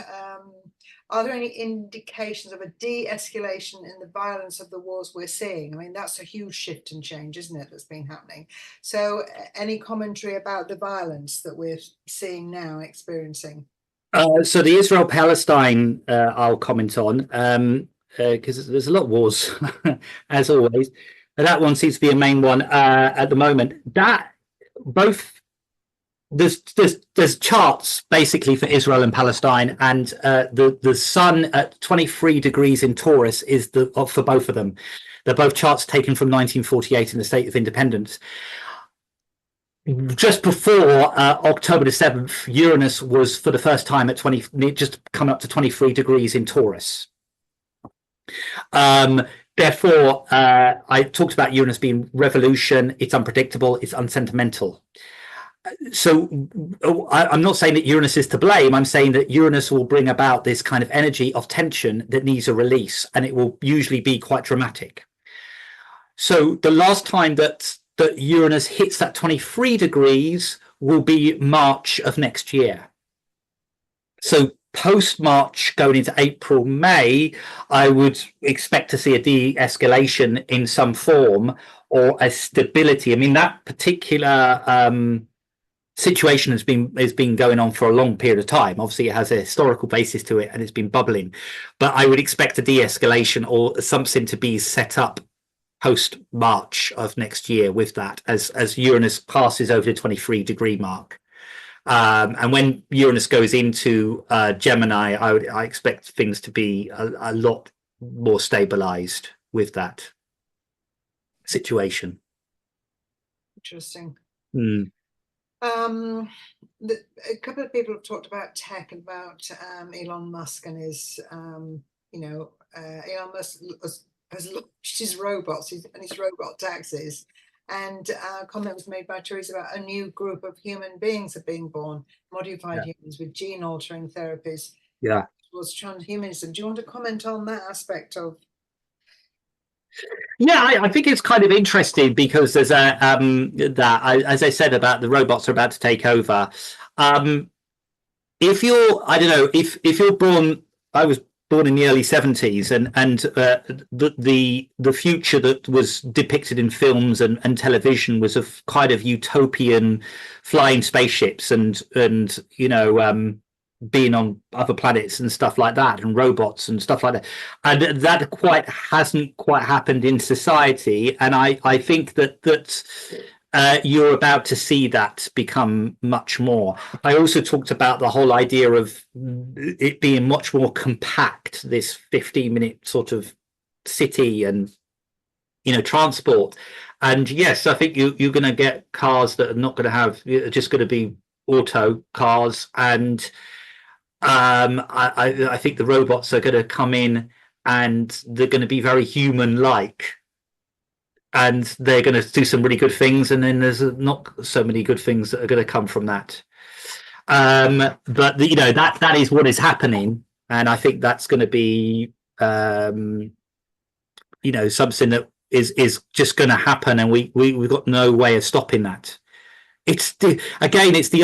Speaker 1: are there any indications of a de-escalation in the violence of the wars we're seeing? I mean, that's a huge shift and change, isn't it, that's been happening? So any commentary about the violence that we're seeing now, experiencing?
Speaker 2: So the Israel-Palestine, I'll comment on, because there's a lot of wars, as always. That one seems to be a main one at the moment. That both there's charts basically for Israel and Palestine, and the sun at 23 degrees in Taurus is for both of them. They're both charts taken from 1948 in the State of Independence. Just before October the 7th, Uranus was for the first time at just come up to 23 degrees in Taurus. Therefore, I talked about Uranus being revolution. It's unpredictable. It's unsentimental. So I'm not saying that Uranus is to blame. I'm saying that Uranus will bring about this kind of energy of tension that needs a release, and it will usually be quite dramatic. So the last time that Uranus hits that 23 degrees will be March of next year. So post-March, going into April, May, I would expect to see a de-escalation in some form or a stability. I mean, that particular situation has been going on for a long period of time. Obviously, it has a historical basis to it, and it's been bubbling. But I would expect a de-escalation or something to be set up post March of next year with that, as Uranus passes over the 23-degree mark. And when Uranus goes into Gemini, I expect things to be a lot more stabilized with that situation.
Speaker 1: Interesting.
Speaker 2: Mm.
Speaker 1: A couple of people have talked about tech and about Elon Musk and his, Elon Musk has launched his robots and his robot taxis. And a comment was made by Teresa about a new group of human beings are being born, modified humans with gene altering therapies.
Speaker 2: Yeah.
Speaker 1: Was transhumanism. Do you want to comment on that aspect of?
Speaker 2: Yeah, I think it's kind of interesting because there's as I said about the robots are about to take over. If you're, I don't know, if you're born, I was born in the early 70s, and the future that was depicted in films and television was of kind of utopian flying spaceships and being on other planets and stuff like that, and robots and stuff like that, and that hasn't quite happened in society. And I think that you're about to see that become much more. I also talked about the whole idea of it being much more compact, this 15-minute sort of city and transport. And yes, I think you're going to get cars that are not going to have, just going to be auto cars. And I think the robots are going to come in and they're going to be very human-like, and they're going to do some really good things, and then there's not so many good things that are going to come from that. But that is what is happening, and I think that's going to be something that is just going to happen, and we've got no way of stopping that. It's the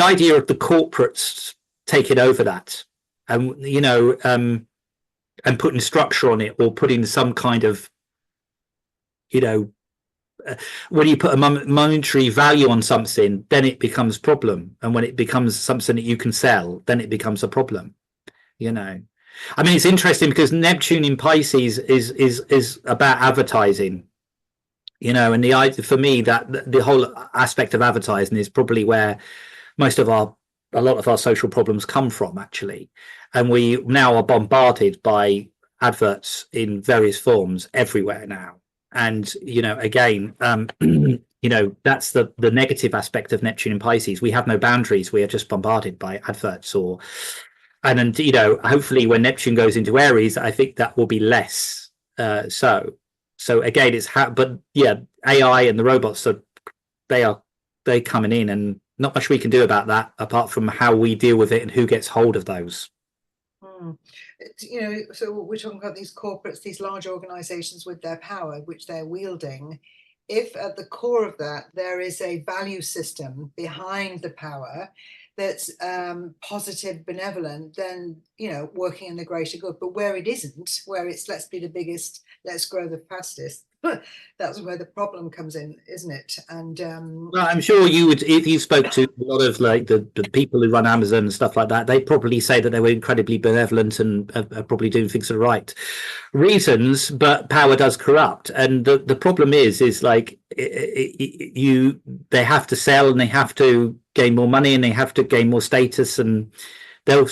Speaker 2: idea of the corporates taking over that, and and putting structure on it, or putting some kind of when you put a monetary value on something, then it becomes a problem, and when it becomes something that you can sell, then it becomes a problem. I mean, it's interesting because Neptune in Pisces is about advertising, and the idea for me that the whole aspect of advertising is probably where a lot of our social problems come from, actually. And we now are bombarded by adverts in various forms everywhere now. And again, that's the negative aspect of Neptune in Pisces. We have no boundaries. We are just bombarded by adverts, and hopefully when Neptune goes into Aries, I think that will be less so again, but yeah, AI and the robots they're coming in, and not much we can do about that apart from how we deal with it and who gets hold of those.
Speaker 1: So we're talking about these corporates, these large organizations with their power, which they're wielding. If at the core of that there is a value system behind the power that's positive, benevolent, then working in the greater good. But where it isn't, where it's let's be the biggest, let's grow the fastest, that's where the problem comes in, isn't it? And
Speaker 2: well, I'm sure you would, if you spoke to a lot of like the people who run Amazon and stuff like that, they'd probably say that they were incredibly benevolent and are probably doing things for the right reasons, but power does corrupt. And the problem is like they have to sell, and they have to gain more money, and they have to gain more status, and their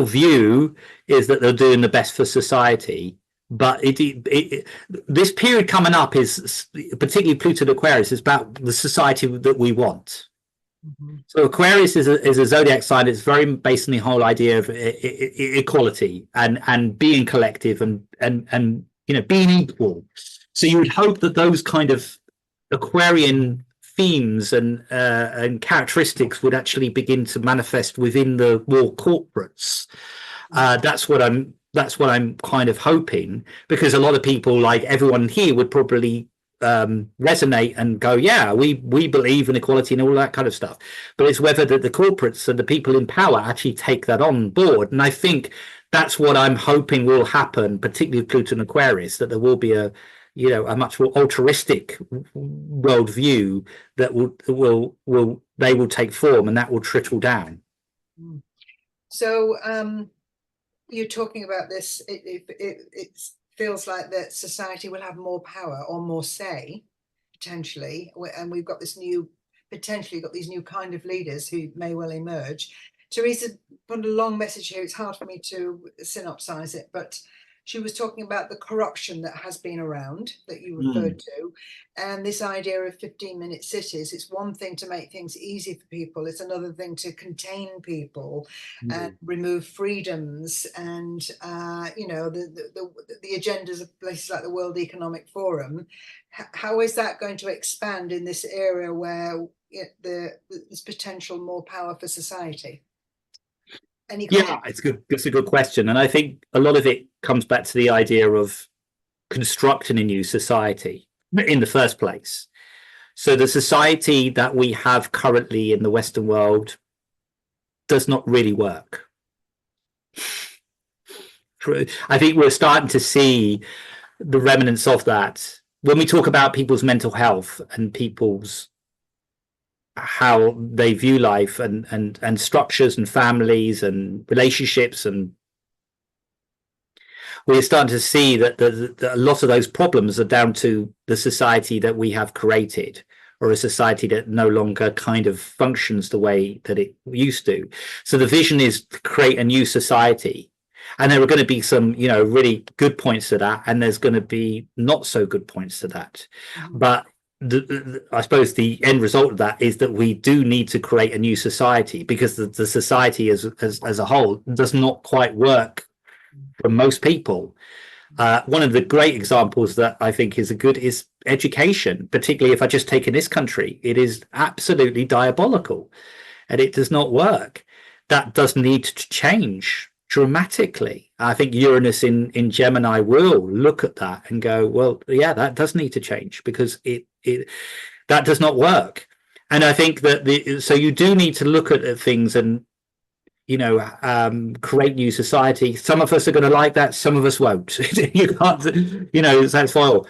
Speaker 2: view is that they're doing the best for society. But this period coming up is, particularly Pluto and Aquarius, is about the society that we want. So Aquarius is a zodiac sign. It's very based on the whole idea of equality and being collective and being equal. So you would hope that those kind of Aquarian themes and characteristics would actually begin to manifest within the more corporates. That's what I'm kind of hoping, because a lot of people, like everyone here, would probably resonate and go, yeah, we believe in equality and all that kind of stuff. But it's whether the corporates and the people in power actually take that on board. And I think that's what I'm hoping will happen, particularly with Pluto and Aquarius, that there will be a much more altruistic worldview that they will take form, and that will trickle down.
Speaker 1: So you're talking about this, it feels like that society will have more power or more say, potentially, and we've got these new kind of leaders who may well emerge. Teresa put a long message here. It's hard for me to synopsize it, but she was talking about the corruption that has been around, that you referred to, and this idea of 15-minute cities. It's one thing to make things easy for people. It's another thing to contain people and remove freedoms and, the agendas of places like the World Economic Forum. How is that going to expand in this area where there's potential more power for society?
Speaker 2: Yeah, it's good. It's a good question, and I think a lot of it comes back to the idea of constructing a new society in the first place. So the society that we have currently in the Western world does not really work. I think we're starting to see the remnants of that when we talk about people's mental health and people's how they view life and structures and families and relationships, and we're starting to see that a lot of those problems are down to the society that we have created, or a society that no longer kind of functions the way that it used to. So the vision is to create a new society, and there are going to be some really good points to that, and there's going to be not so good points to that. But I suppose the end result of that is that we do need to create a new society, because the society as a whole does not quite work for most people. One of the great examples that I think is is education, particularly if I just take in this country. It is absolutely diabolical, and it does not work. that does need to change dramatically. I think Uranus in Gemini will look at that and go, well, yeah, that does need to change, because it that does not work. And I think that so you do need to look at things and, you know, create new society. Some of us are going to like that, some of us won't. You can't, you know, that's fine.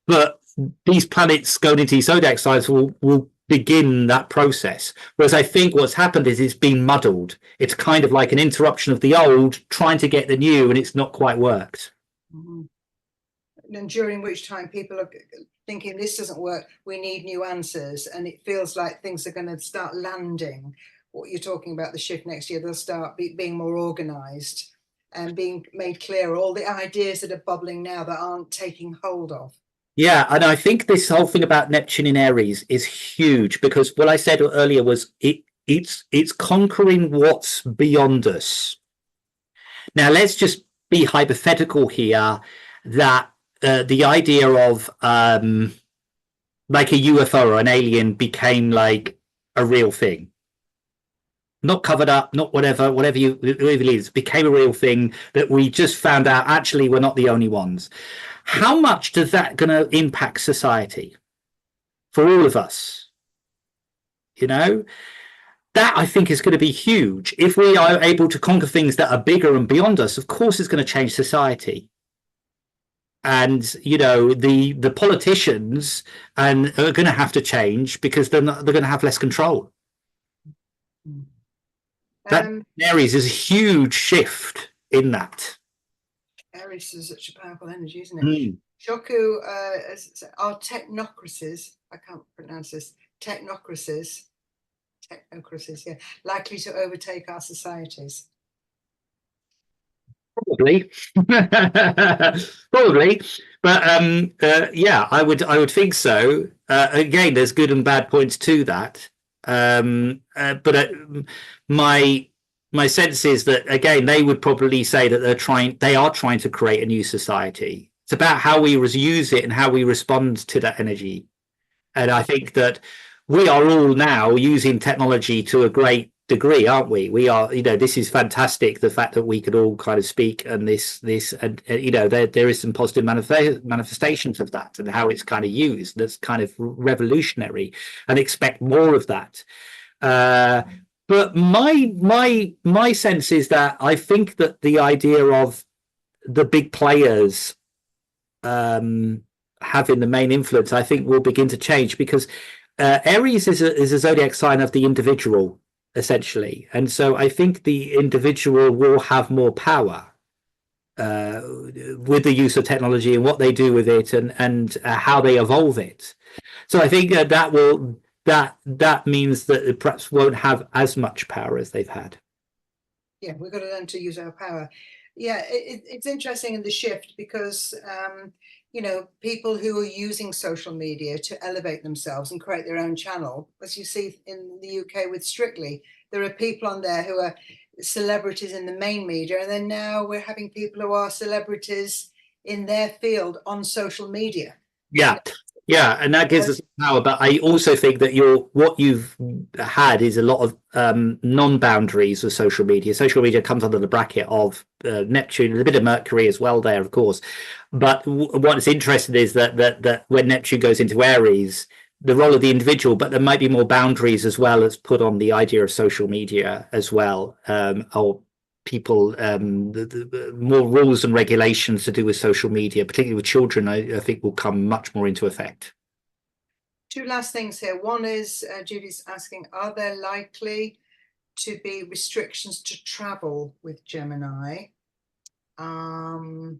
Speaker 2: But these planets going into zodiac signs will begin that process. Whereas I think what's happened is it's been muddled. It's kind of like an interruption of the old, trying to get the new, and it's not quite worked.
Speaker 1: Mm-hmm. And during which time people are thinking, this doesn't work, we need new answers, and it feels like things are going to start landing. What you're talking about, the shift next year, they'll start being more organized and being made clear, all the ideas that are bubbling now that aren't taking hold of.
Speaker 2: Yeah, and I think this whole thing about Neptune in Aries is huge, because what I said earlier was it's conquering what's beyond us. Now, let's just be hypothetical here, that the idea of like a UFO or an alien became like a real thing. Not covered up, not whatever you believe, became a real thing, that we just found out actually we're not the only ones. How much does that going to impact society for all of us? You know, that I think is going to be huge. If we are able to conquer things that are bigger and beyond us, of course it's going to change society. And, you know, the politicians and are going to have to change, because they're going to have less control. That Aries is a huge shift in that.
Speaker 1: Aries is such a powerful energy, isn't it? Shoku are technocracies. I can't pronounce this. Technocracies, yeah, likely to overtake our societies.
Speaker 2: Probably, probably, but yeah, I would think so. Again, there's good and bad points to that. But my sense is that, again, they would probably say that they are trying to create a new society. It's about how we use it and how we respond to that energy. And I think that we are all now using technology to a great degree, aren't we? We are, you know, this is fantastic, the fact that we could all kind of speak, and this and you know, there is some positive manifestations of that, and how it's kind of used, that's kind of revolutionary, and expect more of that. But my sense is that I think that the idea of the big players having the main influence, I think, will begin to change, because Aries is a zodiac sign of the individual, essentially, and so I think the individual will have more power with the use of technology and what they do with it, and how they evolve it. So I think that means that it perhaps won't have as much power as they've had.
Speaker 1: Yeah, we've got to learn to use our power. Yeah, it's interesting in the shift, because you know, people who are using social media to elevate themselves and create their own channel, as you see in the UK with Strictly, there are people on there who are celebrities in the main media, and then now we're having people who are celebrities in their field on social media.
Speaker 2: Yeah, and that gives us power. But I also think that what you've had is a lot of non-boundaries with social media. Social media comes under the bracket of Neptune, and a bit of Mercury as well there, of course. But what's interesting is that when Neptune goes into Aries, the role of the individual, but there might be more boundaries as well as put on the idea of social media as well, or people, more rules and regulations to do with social media, particularly with children, I think will come much more into effect.
Speaker 1: Two last things here. One is Judy's asking, are there likely to be restrictions to travel with Gemini?
Speaker 2: That's,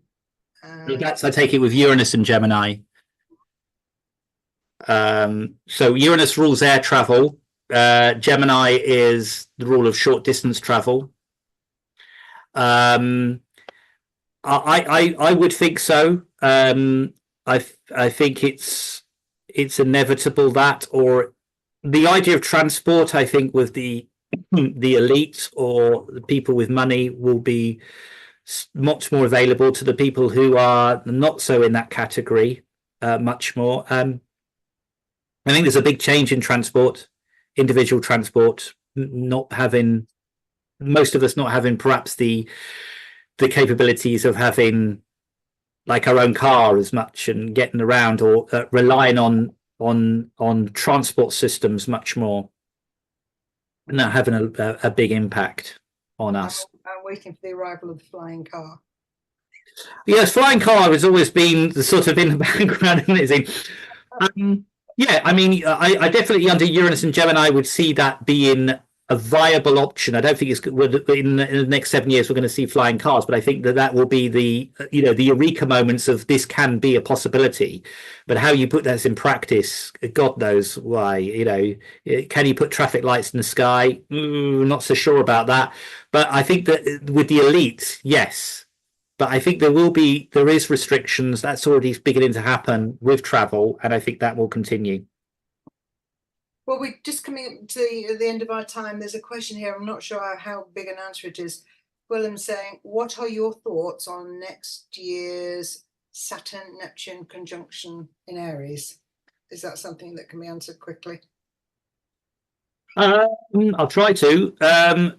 Speaker 2: I take it, with Uranus and Gemini. So Uranus rules air travel. Gemini is the rule of short distance travel. I would think so. I think it's inevitable that, or the idea of transport, I think, with the elites or the people with money, will be much more available to the people who are not so in that category, much more. I think there's a big change in transport, individual transport, not having most of us not having perhaps the capabilities of having like our own car as much and getting around, or relying on transport systems much more, and that having a big impact on us.
Speaker 1: I'm waiting for the arrival of the flying car.
Speaker 2: Yes, flying car has always been the sort of in the background, isn't it? Yeah, I mean, I definitely under Uranus and Gemini would see that being a viable option. I don't think it's in the next 7 years we're going to see flying cars, but I think that will be the the eureka moments of this can be a possibility. But how you put that in practice, God knows why. Can you put traffic lights in the sky? Not so sure about that. But I think that with the elite, yes. But I think there is restrictions. That's already beginning to happen with travel, and I think that will continue.
Speaker 1: Well, we're just coming to the end of our time. There's a question here. I'm not sure how big an answer it is. Willem saying, what are your thoughts on next year's Saturn-Neptune conjunction in Aries? Is that something that can be answered quickly?
Speaker 2: I'll try to.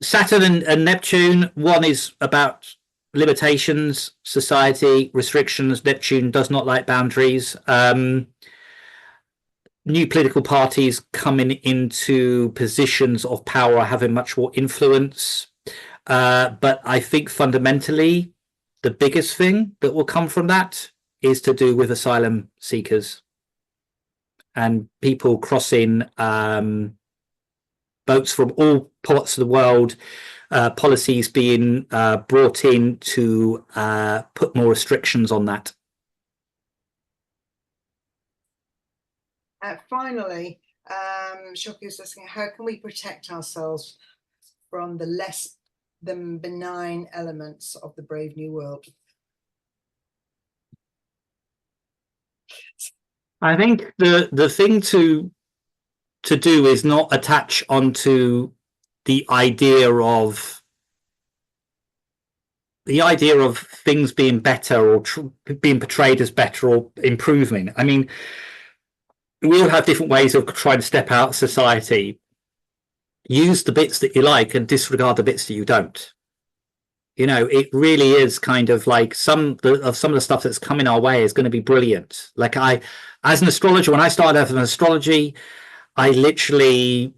Speaker 2: Saturn and Neptune, one is about limitations, society, restrictions. Neptune does not like boundaries. New political parties coming into positions of power, having much more influence. But I think fundamentally, the biggest thing that will come from that is to do with asylum seekers and people crossing boats from all parts of the world, policies being brought in to put more restrictions on that.
Speaker 1: Finally, Shoki is asking, how can we protect ourselves from the less than benign elements of the Brave New World?
Speaker 2: I think the thing to do is not attach onto the idea of things being better or being portrayed as better or improving. I mean, we all have different ways of trying to step out of society. Use the bits that you like and disregard the bits that you don't. It really is kind of like some of the stuff that's coming our way is going to be brilliant. Like as an astrologer, when I started out in astrology, I literally,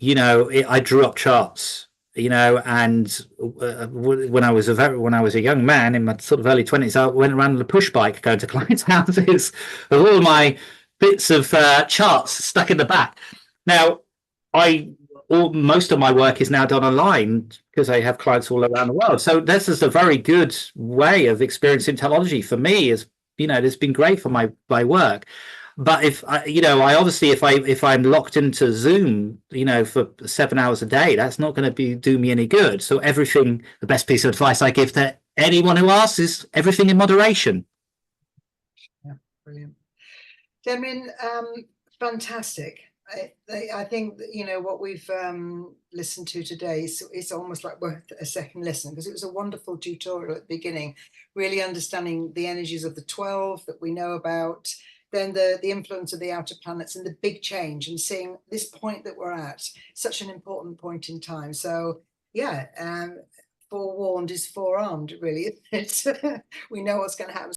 Speaker 2: I drew up charts, and when I was a young man in my sort of early 20s, I went around on a push bike going to clients' houses with all my bits of charts stuck in the back. Now, most of my work is now done online because I have clients all around the world. So this is a very good way of experiencing technology for me. It's been great for my work. But if I obviously if I'm locked into Zoom, for 7 hours a day, that's not going to do me any good. So the best piece of advice I give to anyone who asks is everything in moderation.
Speaker 1: Yeah, brilliant. Demian, fantastic. I think that, what we've listened to today is almost like worth a second listen, because it was a wonderful tutorial at the beginning, really understanding the energies of the 12 that we know about, then the influence of the outer planets and the big change, and seeing this point that we're at, such an important point in time. So yeah, forewarned is forearmed, really, isn't it? We know what's going to happen.